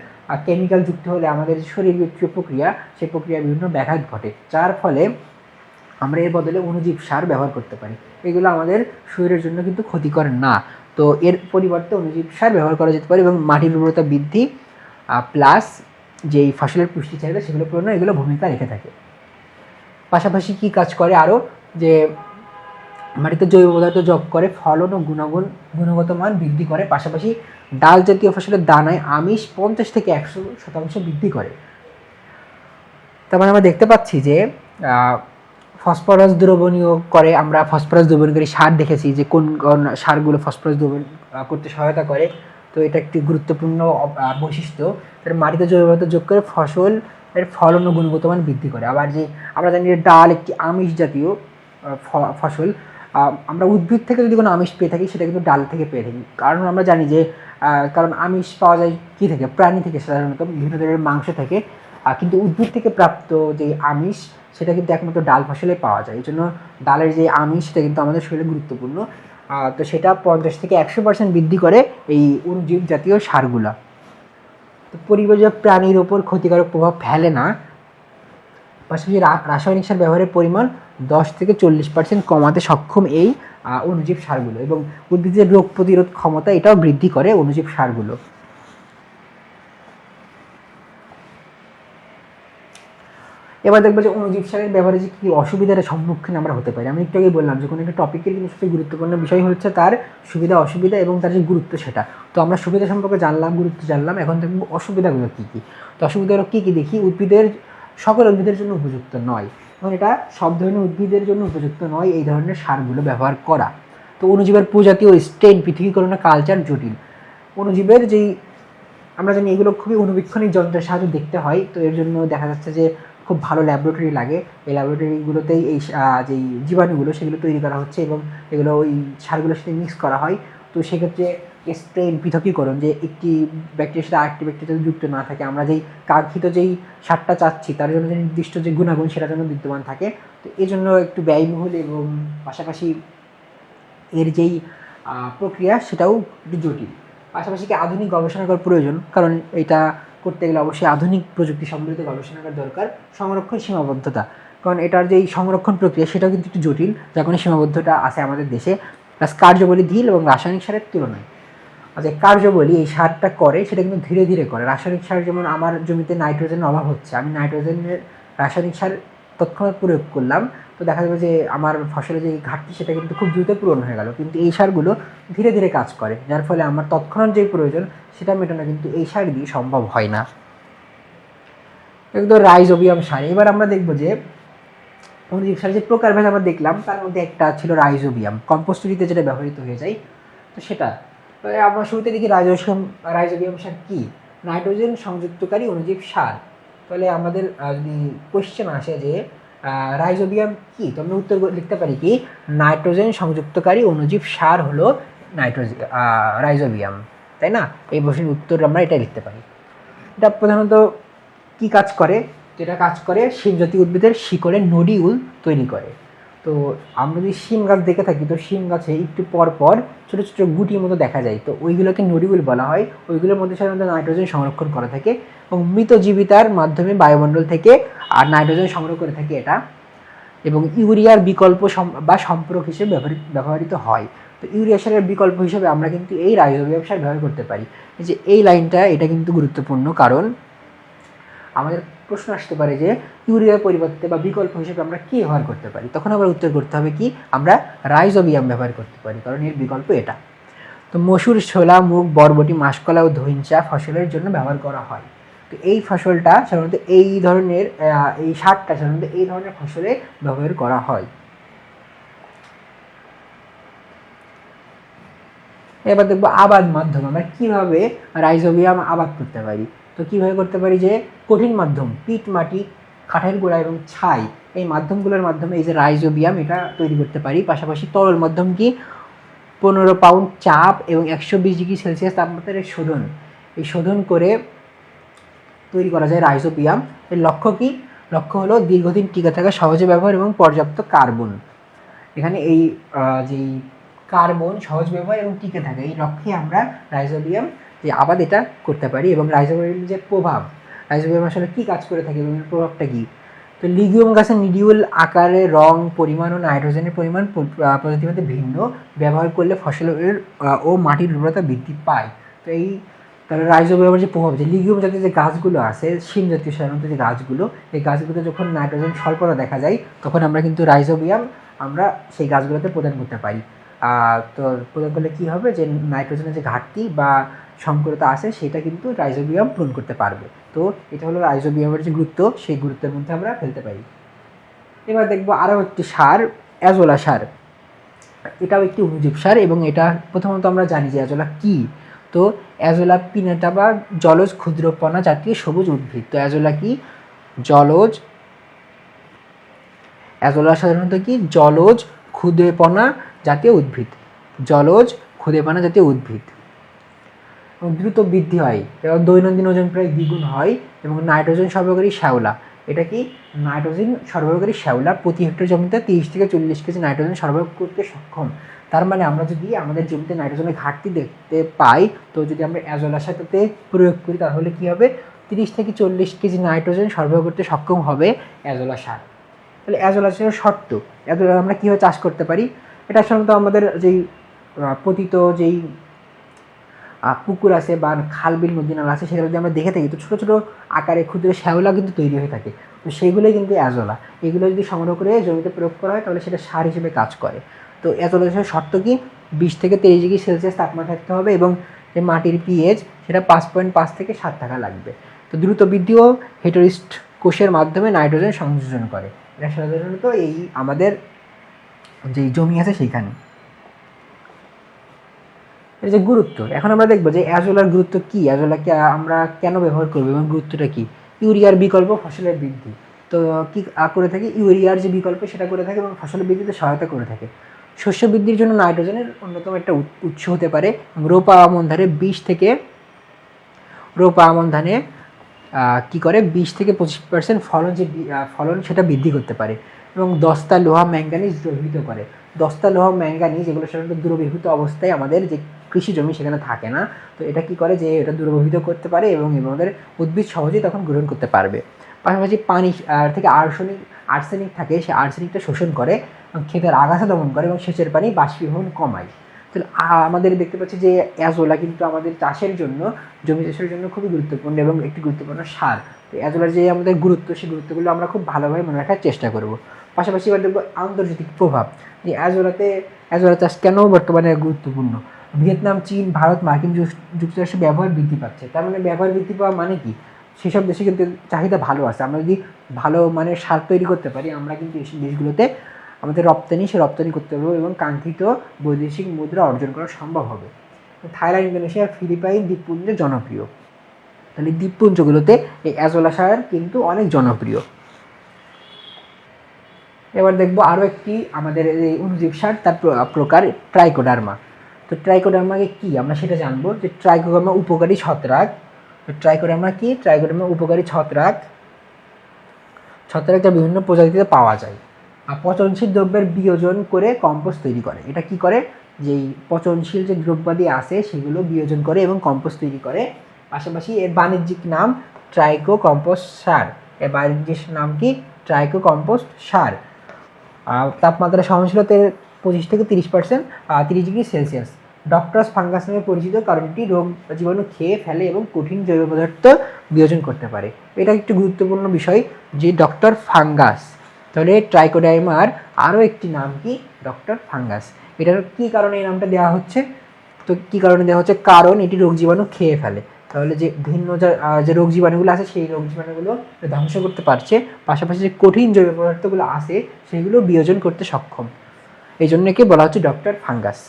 কেমিক্যাল যুক্ত হলে আমাদের শরীরের যে প্রক্রিয়া সেই প্রক্রিয়ায় বিভিন্ন ব্যাঘাত ঘটে, যার ফলে আমরা এর বদলে অণুজীব সার ব্যবহার করতে পারি। এগুলো আমাদের শরীরের জন্য কিন্তু ক্ষতিকর না। তো এর পরিবর্তে অণুজীব সার ব্যবহার করা যেতে পারে এবং মাটির উর্বরতা বৃদ্ধি প্লাস যেই ফসলের পুষ্টি চাহিদা সেগুলো পূরণ এগুলো ভূমিকা রেখে থাকে। পাশাপাশি কি কাজ করে আরও, যে মাটিতে জৈব পদার্থ যোগ করে ফলন ও গুণগত মান বৃদ্ধি করে। পাশাপাশি ডাল জাতীয় ফসলের দানায় আমিষ 50 থেকে 100% বৃদ্ধি করে। তারপরে আমরা দেখতে পাচ্ছি যে ফসফরাস দ্রবণীয় করে। আমরা ফসফরাস দ্রবণকারী সার দেখেছি যে কোন কোন সারগুলো ফসফরাস দ্রবণ করতে সহায়তা করে। তো এটা একটি গুরুত্বপূর্ণ বৈশিষ্ট্য। মাটিতে জৈব পদার্থ যোগ করে ফসলের ফলন ও গুণগত মান বৃদ্ধি করে। আবার যে আমরা জানি যে ডাল একটি আমিষ জাতীয় ফসল, আমরা উদ্ভিদ থেকে যদি কোনো আমিষ পেয়ে থাকি সেটা কিন্তু ডাল থেকে পেয়ে থাকি। কারণ আমরা জানি যে কারণ আমিষ পাওয়া যায় কী থেকে, প্রাণী থেকে, সাধারণত বিভিন্ন ধরনের মাংস থেকে, কিন্তু উদ্ভিদ থেকে প্রাপ্ত যে আমিষ সেটা কিন্তু একমাত্র ডাল ফসলে পাওয়া যায়। এই জন্য ডালের যে আমিষ সেটা কিন্তু আমাদের শরীরে গুরুত্বপূর্ণ। তো সেটা 50 থেকে 100% বৃদ্ধি করে এই অণুজীব জাতীয় সারগুলা। তো পরিবেশ প্রাণীর ওপর ক্ষতিকারক প্রভাব ফেলে না, পাশাপাশি রাসায়নিক সার ব্যবহারের পরিমাণ 10 থেকে 40% কমাতে সক্ষম এই অণুজীব সারগুলো, এবং উদ্ভিদের রোগ প্রতিরোধ ক্ষমতা এটাও বৃদ্ধি করে অণুজীব সারগুলো। এবার দেখবো যে অণুজীব সারের ব্যবহারে যে কী অসুবিধার সম্মুখীন আমরা হতে পারি। আমি একটু আগে বললাম যে কোনো একটা টপিকের কিন্তু সবচেয়ে গুরুত্বপূর্ণ বিষয় হচ্ছে তার সুবিধা অসুবিধা এবং তার যে গুরুত্ব সেটা। তো আমরা সুবিধা সম্পর্কে জানলাম, গুরুত্ব জানলাম, এখন দেখবো অসুবিধাগুলো কী কী। তো অসুবিধাগুলো কী কী দেখি। সকল উদ্ভিদের জন্য উপযুক্ত নয়, এবং এটা সব ধরনের উদ্ভিদের জন্য উপযুক্ত নয় এই ধরনের সারগুলো ব্যবহার করা। তো অণুজীবের প্রজাতি ও স্টেন, পৃথকীকরণের কালচার জটিল। অণুজীবের যেই আমরা জানি এগুলো খুবই অনুবীক্ষণিক যন্ত্রের সাহায্যে দেখতে হয়। তো এর জন্য দেখা যাচ্ছে যে খুব ভালো ল্যাবরেটরি লাগে। এই ল্যাবরেটরিগুলোতেই এই যেই জীবাণুগুলো সেগুলো তৈরি করা হচ্ছে, এবং এগুলো ওই সারগুলোর সাথে মিক্স করা হয়। তো সেক্ষেত্রে স্ট্রেন পৃথকীকরণ, যে একটি ব্যাকটেরিয়ার সাথে আরেকটি ব্যাকটেরিয়া যুক্ত না থাকে, আমরা যেই কাঙ্ক্ষিত যেই সারটা চাচ্ছি তার জন্য যে নির্দিষ্ট যে গুণাগুণ সেটা যেন বিদ্যমান থাকে। তো এই জন্য একটু ব্যয়বহুল, এবং পাশাপাশি এর যেই প্রক্রিয়া সেটাও একটু জটিল। পাশাপাশি কি আধুনিক গবেষণাগার প্রয়োজন, কারণ এটা করতে গেলে অবশ্যই আধুনিক প্রযুক্তি সম্বলিত গবেষণাগার দরকার। সংরক্ষণ সীমাবদ্ধতা, কারণ এটার যেই সংরক্ষণ প্রক্রিয়া সেটাও কিন্তু একটু জটিল, যার কোনো সীমাবদ্ধতা আছে আমাদের দেশে। প্লাস কার্যবলী ধীর এবং রাসায়নিক সারের তুলনায়। আচ্ছা, কার্যবলী এই সারটা করে সেটা কিন্তু ধীরে ধীরে করে। রাসায়নিক সার, যেমন আমার জমিতে নাইট্রোজেনের অভাব হচ্ছে, আমি নাইট্রোজেনের রাসায়নিক সার তৎক্ষণাৎ প্রয়োগ করলাম, তো দেখা যাবে যে আমার ফসলের যে ঘাটতি সেটা কিন্তু খুব দ্রুত পূরণ হয়ে গেল। কিন্তু এই সারগুলো ধীরে ধীরে কাজ করে, যার ফলে আমার তৎক্ষণাৎ যেই প্রয়োজন সেটা মেটানো কিন্তু এই সার দিয়ে সম্ভব হয় না। একদম রাইজোবিয়াম সার। এবার আমরা দেখবো যে অণুজীব সারের যে প্রকারভেদ আমরা দেখলাম, তার মধ্যে একটা ছিল রাইজোবিয়াম, কম্পোস্ট তৈরিতে যেটা ব্যবহৃত হয়ে যায়। তো সেটা আমরা শুরুতে দেখি রাইজোবিয়াম সার কি। নাইট্রোজেন সংযুক্তকারী অণুজীব সার। তাহলে আমাদের যদি কোয়েশ্চেন আসে যে রাইজোবিয়াম কি, তো আমরা উত্তর লিখতে পারি কি, নাইট্রোজেন সংযুক্তকারী অণুজীব সার হলো রাইজোবিয়াম, তাই না? এই প্রশ্নের উত্তর আমরা এটা লিখতে পারি। এটা প্রধানত কি কাজ করে, তো এটা কাজ করে শিম জাতীয় উদ্ভিদের শিকড়ে নোডিউল তৈরি করে। তো আমরা যদি শিম গাছ দেখে থাকি, তো শিম গাছে একটু পর পর ছোটো ছোটো গুটির মতো দেখা যায়, তো ওইগুলোকে নোডিউল বলা হয়। ওইগুলোর মধ্যে সাধারণত নাইট্রোজেন সংরক্ষণ করা থাকে, এবং মৃত জীবিতার মাধ্যমে বায়ুমণ্ডল থেকে আর নাইট্রোজেন সংগ্রহ করে থাকে এটা, এবং ইউরিয়ার বিকল্প বা সম্পূরক হিসেবে ব্যবহৃত হয়। তো ইউরিয়া সারের বিকল্প হিসেবে আমরা কিন্তু এই রাইজোবিয়াম সার ব্যবহার করতে পারি। যে এই লাইনটা, এটা কিন্তু গুরুত্বপূর্ণ, কারণ আমাদের প্রশ্ন আসতে পারে যে ইউরিয়ার পরিবর্তে বা বিকল্প হিসেবে আমরা কী ব্যবহার করতে পারি। তখন আবার উত্তর করতে হবে কি, আমরা রাইজোবিয়াম ব্যবহার করতে পারি, কারণ এর বিকল্প এটা। তো মসুর, ছোলা, মুগ, বরবটি, মাসকলা ও ধইঞ্চা ফসলের জন্য ব্যবহার করা হয়। তো এই ফসলটা সাধারণত এই ধরনের এই সারটা সাধারণত এই ধরনের ফসলে ব্যবহার করা হয়। এবার দেখবো আবাদ মাধ্যম, আমরা কীভাবে রাইজোবিয়াম আবাদ করতে পারি। তো কীভাবে করতে পারি, যে কঠিন মাধ্যম, পিট, মাটি, কাঠের গোড়া এবং ছাই, এই মাধ্যমগুলোর মাধ্যমে এই যে রাইজোবিয়াম এটা তৈরি করতে পারি। পাশাপাশি তরল মাধ্যম কি, 15 পাউন্ড চাপ এবং 120 ডিগ্রি সেলসিয়াস তাপমাত্রায় শোধন, এই শোধন করে তৈরি করা যায় রাইজোবিয়াম। এর লক্ষ্য কি, লক্ষ্য হলো দীর্ঘদিন টিকে থাকা, সহজে ব্যবহার এবং পর্যাপ্ত কার্বন। এখানে এই যেই কার্বন, সহজ ব্যবহার এবং টিকে থাকে, এই লক্ষ্যে আমরা রাইজোবিয়াম যে আবাদ এটা করতে পারি। এবং রাইজোবিয়ামের যে প্রভাব, রাইজোবিয়াম আসলে কী কাজ করে থাকে এবং এর প্রভাবটা কী। তো লিগিউম গাছের নিডিউল আকারে, রং, পরিমাণ ও নাইট্রোজেনের পরিমাণ প্রজাতির মধ্যে ভিন্ন, ব্যবহার করলে ফসলের ও মাটির উর্বরতা বৃদ্ধি পায়। তো এই তাহলে রাইজোবিয়ামের যে প্রভাব, যে লিগিউম জাতীয় যে গাছগুলো আছে, শিম জাতীয় সাধারণত যে গাছগুলো, এই গাছগুলোতে যখন নাইট্রোজেন স্বল্পতা দেখা যায়, তখন আমরা কিন্তু রাইজোবিয়াম আমরা সেই গাছগুলোতে প্রদান করতে পারি। তো প্রদান করলে কী হবে, যে নাইট্রোজেনের যে ঘাটতি বা সংকরতা আছে সেটা কিন্তু রাইজোবিয়াম পূরণ করতে পারবে। তো এটা হলো রাইজোবিয়ামের যে গুরুত্ব, সেই গুরুত্বের মধ্যে আমরা ফেলতে পারি। এবার দেখবো আরও একটি সার, অ্যাজোলা সার। এটাও একটি অণুজীব সার, এবং এটা প্রথমত আমরা জানি যে অ্যাজোলা কী। তো অ্যাজোলা পিনাটা বা জলজ ক্ষুদ্রপনা জাতীয় সবুজ উদ্ভিদ। তো অ্যাজোলা কি, অ্যাজোলা সাধারণত কি, জলজ ক্ষুদ্রপনা জাতীয় উদ্ভিদ, জলজ ক্ষুদ্রপনা জাতীয় উদ্ভিদ, এবং দ্রুত বৃদ্ধি হয় এবং দৈনন্দিন ওজন প্রায় দ্বিগুণ হয়। এবং নাইট্রোজেন সরবরাহকারী শ্যাওলা, এটা কি, নাইট্রোজেন সরবরাহকারী শ্যাওলা প্রতি হেক্টর জমিতে 30 থেকে 40 কেজি নাইট্রোজেন সরবরাহ করতে সক্ষম। তার মানে আমরা যদি আমাদের জমিতে নাইট্রোজেনের ঘাটতি দেখতে পাই, তো যদি আমরা অ্যাজোলা সারটাতে প্রয়োগ করি, তাহলে কী হবে, 30 থেকে 40 কেজি নাইট্রোজেন সরবরাহ করতে সক্ষম হবে অ্যাজোলা সার। তাহলে অ্যাজোলা সারের শর্ত, অ্যাজোলা আমরা কীভাবে চাষ করতে পারি, এটা সাধারণত আমাদের যেই পতিত যেই পুকুর আছে বা খাল বিল নদী নালা আছে, সেগুলো যদি আমরা দেখে থাকি তো ছোটো ছোটো আকারে ক্ষুদ্র শ্যাওলা কিন্তু তৈরি হয়ে থাকে। তো সেইগুলোই কিন্তু অ্যাজোলা। এগুলো যদি সংগ্রহ করে জমিতে প্রয়োগ করা হয় তাহলে সেটা সার হিসেবে কাজ করে। তো অ্যাজোলা চাষের শর্ত কি, 20 থেকে 23 ডিগ্রি সেলসিয়াস তাপমাত্রা থাকতে হবে এবং যে মাটির পিএইচ সেটা 5.5 থেকে 7 থাকা লাগবে। তো দ্রুত বৃদ্ধি ও হেটারিস্ট কোষের মাধ্যমে নাইট্রোজেন সংযোজন করে। এটা সাধারণত এই আমাদের যেই জমি আছে সেইখানে। এর যে গুরুত্ব, এখন আমরা দেখবো যে অ্যাজোলার গুরুত্ব কী, অ্যাজোলাকে আমরা কেন ব্যবহার করবো এবং গুরুত্বটা কী। ইউরিয়ার বিকল্প ফসলের বৃদ্ধি, তো কী করে থাকে, ইউরিয়ার যে বিকল্প সেটা করে থাকে এবং ফসলের বৃদ্ধিতে সহায়তা করে থাকে। শস্য বৃদ্ধির জন্য নাইট্রোজেনের অন্যতম একটা উৎস হতে পারে। রোপা আমন ধানে 20 থেকে রোপা আমন ধানে কী করে 20 থেকে 25% ফলন যে ফলন সেটা বৃদ্ধি করতে পারে এবং দস্তা লোহা ম্যাঙ্গানিজ দ্রবীভূত করে। দস্তা লোহা ম্যাঙ্গানিজ এগুলো সাধারণত দ্রবীভূত অবস্থায় আমাদের যে কৃষি জমি সেখানে থাকে না, তো এটা কী করে যে এটা দ্রবীভূত করতে পারে এবং আমাদের উদ্ভিদ সহজেই তখন গ্রহণ করতে পারবে। পাশাপাশি পানি থেকে আর্সেনিক থাকে, সেই আর্সেনিকটা শোষণ করে এবং ক্ষেতের আগাছা দমন করে এবং সেচের পানি বাষ্পীভবন কমায়। তাহলে আমাদের দেখতে পাচ্ছি যে অ্যাজোলা কিন্তু আমাদের চাষের জন্য, জমি চাষের জন্য খুবই গুরুত্বপূর্ণ এবং একটি গুরুত্বপূর্ণ সার। তো অ্যাজোলার যে আমাদের গুরুত্ব, সেই গুরুত্বগুলো আমরা খুব ভালোভাবে মনে রাখার চেষ্টা করব। পাশাপাশি এবার দেখবো আন্তর্জাতিক প্রভাব, যে অ্যাজোলা চাষ কেন বর্তমানে গুরুত্বপূর্ণ। ভিয়েতনাম, চীন, ভারত, মার্কিন যুক্তরাষ্ট্রে ব্যবহার বৃদ্ধি পাচ্ছে। তার মানে ব্যবহার বৃদ্ধি পাওয়া মানে কি, সেসব দেশে কিন্তু চাহিদা ভালো আছে। আমরা যদি ভালো মানের সার তৈরি করতে পারি, আমরা কিন্তু এই দেশগুলোতে আমাদের রপ্তানি করতে পারবো এবং কাঙ্ক্ষিত বৈদেশিক মুদ্রা অর্জন করা সম্ভব হবে। থাইল্যান্ড, ইন্দোনেশিয়া, ফিলিপাইন দ্বীপপুঞ্জে জনপ্রিয়। তাহলে দ্বীপপুঞ্জগুলোতে এই অ্যাজোলা সার কিন্তু অনেক জনপ্রিয়। এবার দেখবো আরও একটি আমাদের এই অণুজীব সার, তার প্রকার ট্রাইকোডার্মা। তো ট্রাইকোডার্মাকে কী আমরা সেটা জানবো, যে ট্রাইকোডার্মা উপকারী ছত্রাক। তো ট্রাইকোডার্মা কি, ট্রাইকোডার্মা উপকারী ছত্রাক যা বিভিন্ন প্রজাতিতে পাওয়া যায়। আর পচনশীল দ্রব্যের বিয়োজন করে কম্পোস্ট তৈরি করে। এটা কি করে, যেই পচনশীল যে দ্রব্যাদি আছে সেগুলো বিয়োজন করে এবং কম্পোস্ট তৈরি করে। পাশাপাশি এর বাণিজ্যিক নাম ট্রাইকো কম্পোস্ট সার। এর বাণিজ্যিক নাম কি, ট্রাইকো কম্পোস্ট সার। তাপমাত্রা সহনশীলতার 25 থেকে 30%, 30 ডিগ্রি সেলসিয়াস। ডক্টরস ফাঙ্গাস নামে পরিচিত, কারণ এটি রোগ জীবাণু খেয়ে ফেলে এবং কঠিন জৈব পদার্থ বিয়োজন করতে পারে। এটা একটি গুরুত্বপূর্ণ বিষয়, যে ডক্টর ফাঙ্গাস। তাহলে ট্রাইকোডার্মার আরও একটি নাম কি, ডক্টর ফাঙ্গাস। এটার কী কারণে এই নামটা দেওয়া হচ্ছে, তো কী কারণে দেওয়া হচ্ছে, কারণ এটি রোগ জীবাণু খেয়ে ফেলে। তাহলে যে ভিন্ন যে রোগ জীবাণুগুলো আছে সেই রোগ জীবাণুগুলো ধ্বংস করতে পারছে, পাশাপাশি যে কঠিন জৈব পদার্থগুলো আছে সেগুলো বিয়োজন করতে সক্ষম। এই জন্য কি বলা হচ্ছে ডক্টর ফাঙ্গাস।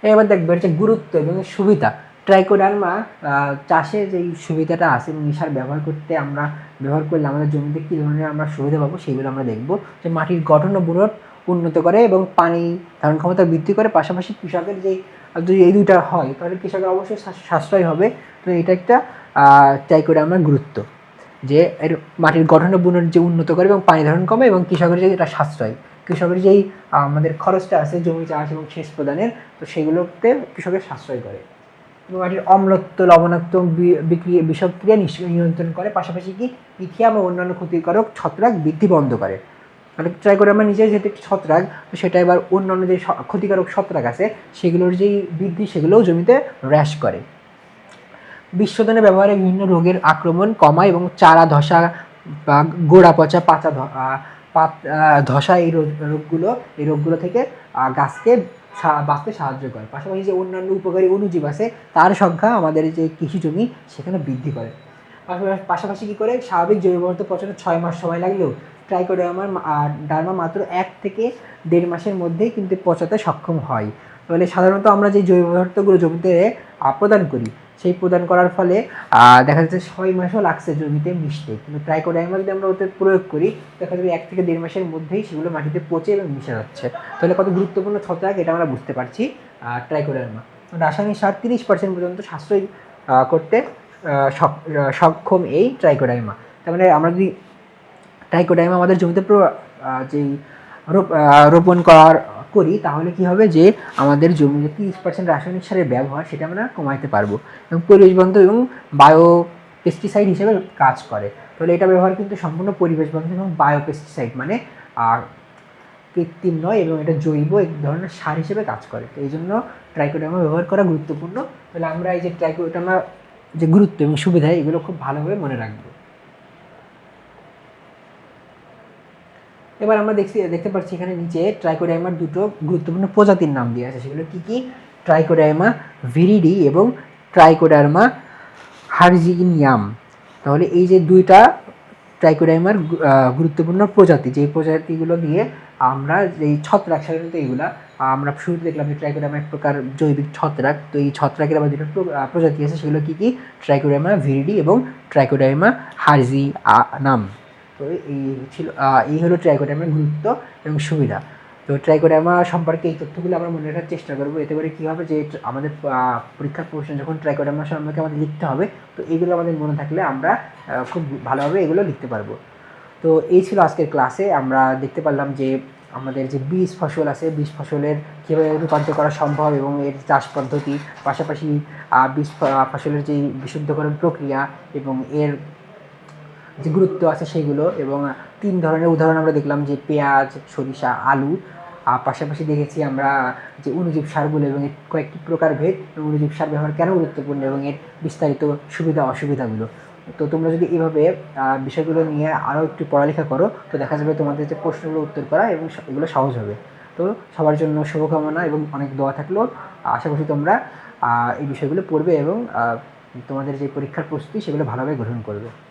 এবার দেখবে হচ্ছে গুরুত্ব এবং সুবিধা। ট্রাইকোডার্মা চাষে যেই সুবিধাটা আছে এবং সার ব্যবহার করলে আমাদের জমিতে কী ধরনের আমরা সুবিধা পাবো সেগুলো আমরা দেখব। যে মাটির গঠন ও গুণগত উন্নত করে এবং পানি ধারণ ক্ষমতা বৃদ্ধি করে। পাশাপাশি কৃষকের যদি এই দুইটা হয় তাহলে কৃষকের অবশ্যই সাশ্রয় হবে। তো এটা একটা ট্রাইকোডার্মার গুরুত্ব, যে এর মাটির গঠন ও গুণের যে উন্নত করে এবং পানি ধারণ কমে এবং কৃষকের যে এটা সাশ্রয়, কৃষকের যেই আমাদের খরচটা আছে জমি চাষ এবং সেচ প্রদানের, তো সেগুলোতে কৃষকের সাশ্রয় করে। এবং মাটির অম্লত্ব, লবণাক্ত বিষক্রিয়া নিয়ন্ত্রণ করে। পাশাপাশি কি ইথিয়াম ও অন্যান্য ক্ষতিকারক ছত্রাক বৃদ্ধি বন্ধ করে। মানে ট্রাইকোডার্মা নিজের যেহেতু একটি ছত্রাক, তো সেটা এবার অন্যান্য যে ক্ষতিকারক ছত্রাক আছে সেগুলোর যেই বৃদ্ধি সেগুলোও জমিতে হ্রাস করে। বিশ্বধনে ব্যবহারে বিভিন্ন রোগের আক্রমণ কমায় এবং চারা ধসা বা গোড়া পচা, ধসা এই রোগগুলো থেকে গাছকে বাঁচতে সাহায্য করে। পাশাপাশি যে অন্যান্য উপকারী অণুজীব আছে তার সংখ্যা আমাদের যে কৃষি জমি সেখানে বৃদ্ধি করে। পাশাপাশি কী করে, স্বাভাবিক জৈব পদার্থ পচনে 6 মাস সময় লাগলেও ট্রাইকোডার্মা মাত্র 1 থেকে 1.5 মাসের মধ্যেই কিন্তু পচাতে সক্ষম হয়। তাহলে সাধারণত আমরা যে জৈব পদার্থগুলো জমিতে প্রদান করি, সেই প্রদান করার ফলে দেখা যাচ্ছে 6 মাসও লাগছে জমিতে মিশতে, কিন্তু ট্রাইকোডার্মা যদি আমরা ওতে প্রয়োগ করি দেখা যাবে 1 থেকে 1.5 মাসের মধ্যেই সেগুলো মাটিতে পচে এবং মিশে যাচ্ছে। তাহলে কত গুরুত্বপূর্ণ ছত্রাক এটা আমরা বুঝতে পারছি ট্রাইকোডার্মা। রাসায়নিক সার 30% পর্যন্ত সাশ্রয় করতে সক্ষম এই ট্রাইকোডার্মা। তার মানে আমরা যদি ট্রাইকোডার্মা আমাদের জমিতে যেই রোপণ করার করি তাহলে কি হবে যে আমাদের জমিতে 30% রাসায়নিক সারের ব্যবহার সেটা আমরা কমাইতে পারবো এবং পরিবেশ বান্ধব এবং বায়ো পেস্টিসাইড হিসেবে কাজ করে। তাহলে এটা ব্যবহার কিন্তু সম্পূর্ণ পরিবেশ বান্ধব এবং বায়ো পেস্টিসাইড মানে কৃত্রিম নয় এবং এটা জৈব এক ধরনের সার হিসেবে কাজ করে। তো এই জন্য ট্রাইকোডার্মা ব্যবহার করা গুরুত্বপূর্ণ। তাহলে আমরা এই যে ট্রাইকোডার্মা যে গুরুত্ব এবং সুবিধা এগুলো খুব ভালোভাবে মনে রাখবো। এবার আমরা দেখতে পাচ্ছি এখানে নিচে ট্রাইকোডার্মার দুটো গুরুত্বপূর্ণ প্রজাতির নাম দিয়ে আছে, সেগুলো কী কী? ট্রাইকোডার্মা ভিরিডি এবং ট্রাইকোডার্মা হার্জিনিয়াম। তাহলে এই যে দুইটা ট্রাইকোডার্মার গুরুত্বপূর্ণ প্রজাতি, যেই প্রজাতিগুলো দিয়ে আমরা যেই ছত্রাক, সাধারণত এইগুলা আমরা শুরুতে দেখলাম যে ট্রাইকোডার্মা এক প্রকার জৈবিক ছত্রাক। তো এই ছত্রাকের আবার দুটো প্রজাতি আছে, সেগুলো কী কী? ট্রাইকোডার্মা ভিরিডি এবং ট্রাইকোডার্মা হার্জিনাম। তো এই হলো ট্রাইকোডার্মার গুরুত্ব এবং সুবিধা। তো ট্রাইকোডার্মা সম্পর্কে এই তথ্যগুলো আমরা মনে রাখার চেষ্টা করবো। এতে করে কী হবে যে আমাদের পরীক্ষার প্রশ্ন যখন ট্রাইকোডার্মা সম্পর্কে আমাদের লিখতে হবে, তো এইগুলো আমাদের মনে থাকলে আমরা খুব ভালোভাবে এগুলো লিখতে পারবো। তো এই ছিল আজকের ক্লাসে। আমরা দেখতে পারলাম যে আমাদের যে বীজ ফসল আছে, বীজ ফসলের কীভাবে রূপান্তর করা সম্ভব এবং এর চাষ পদ্ধতি, পাশাপাশি বীজ ফসলের যেই বিশুদ্ধকরণ প্রক্রিয়া এবং এর যে গুরুত্ব আছে সেগুলো, এবং 3 ধরনের উদাহরণ আমরা দেখলাম যে পেঁয়াজ, সরিষা, আলু। পাশাপাশি দেখেছি আমরা যে অণুজীব সারগুলো এবং এর কয়েকটি প্রকারভেদ এবং অণুজীব সার ব্যবহার কেন গুরুত্বপূর্ণ এবং এর বিস্তারিত সুবিধা অসুবিধাগুলো। তো তোমরা যদি এইভাবে বিষয়গুলো নিয়ে আরও একটু পড়ালেখা করো, তো দেখা যাবে তোমাদের যে প্রশ্নগুলো উত্তর করা এবং এগুলো সহজ হবে। তো সবার জন্য শুভকামনা এবং অনেক দোয়া থাকলো। আশা করছি তোমরা এই বিষয়গুলো পড়বে এবং তোমাদের যে পরীক্ষার প্রস্তুতি সেগুলো ভালোভাবে গ্রহণ করবে।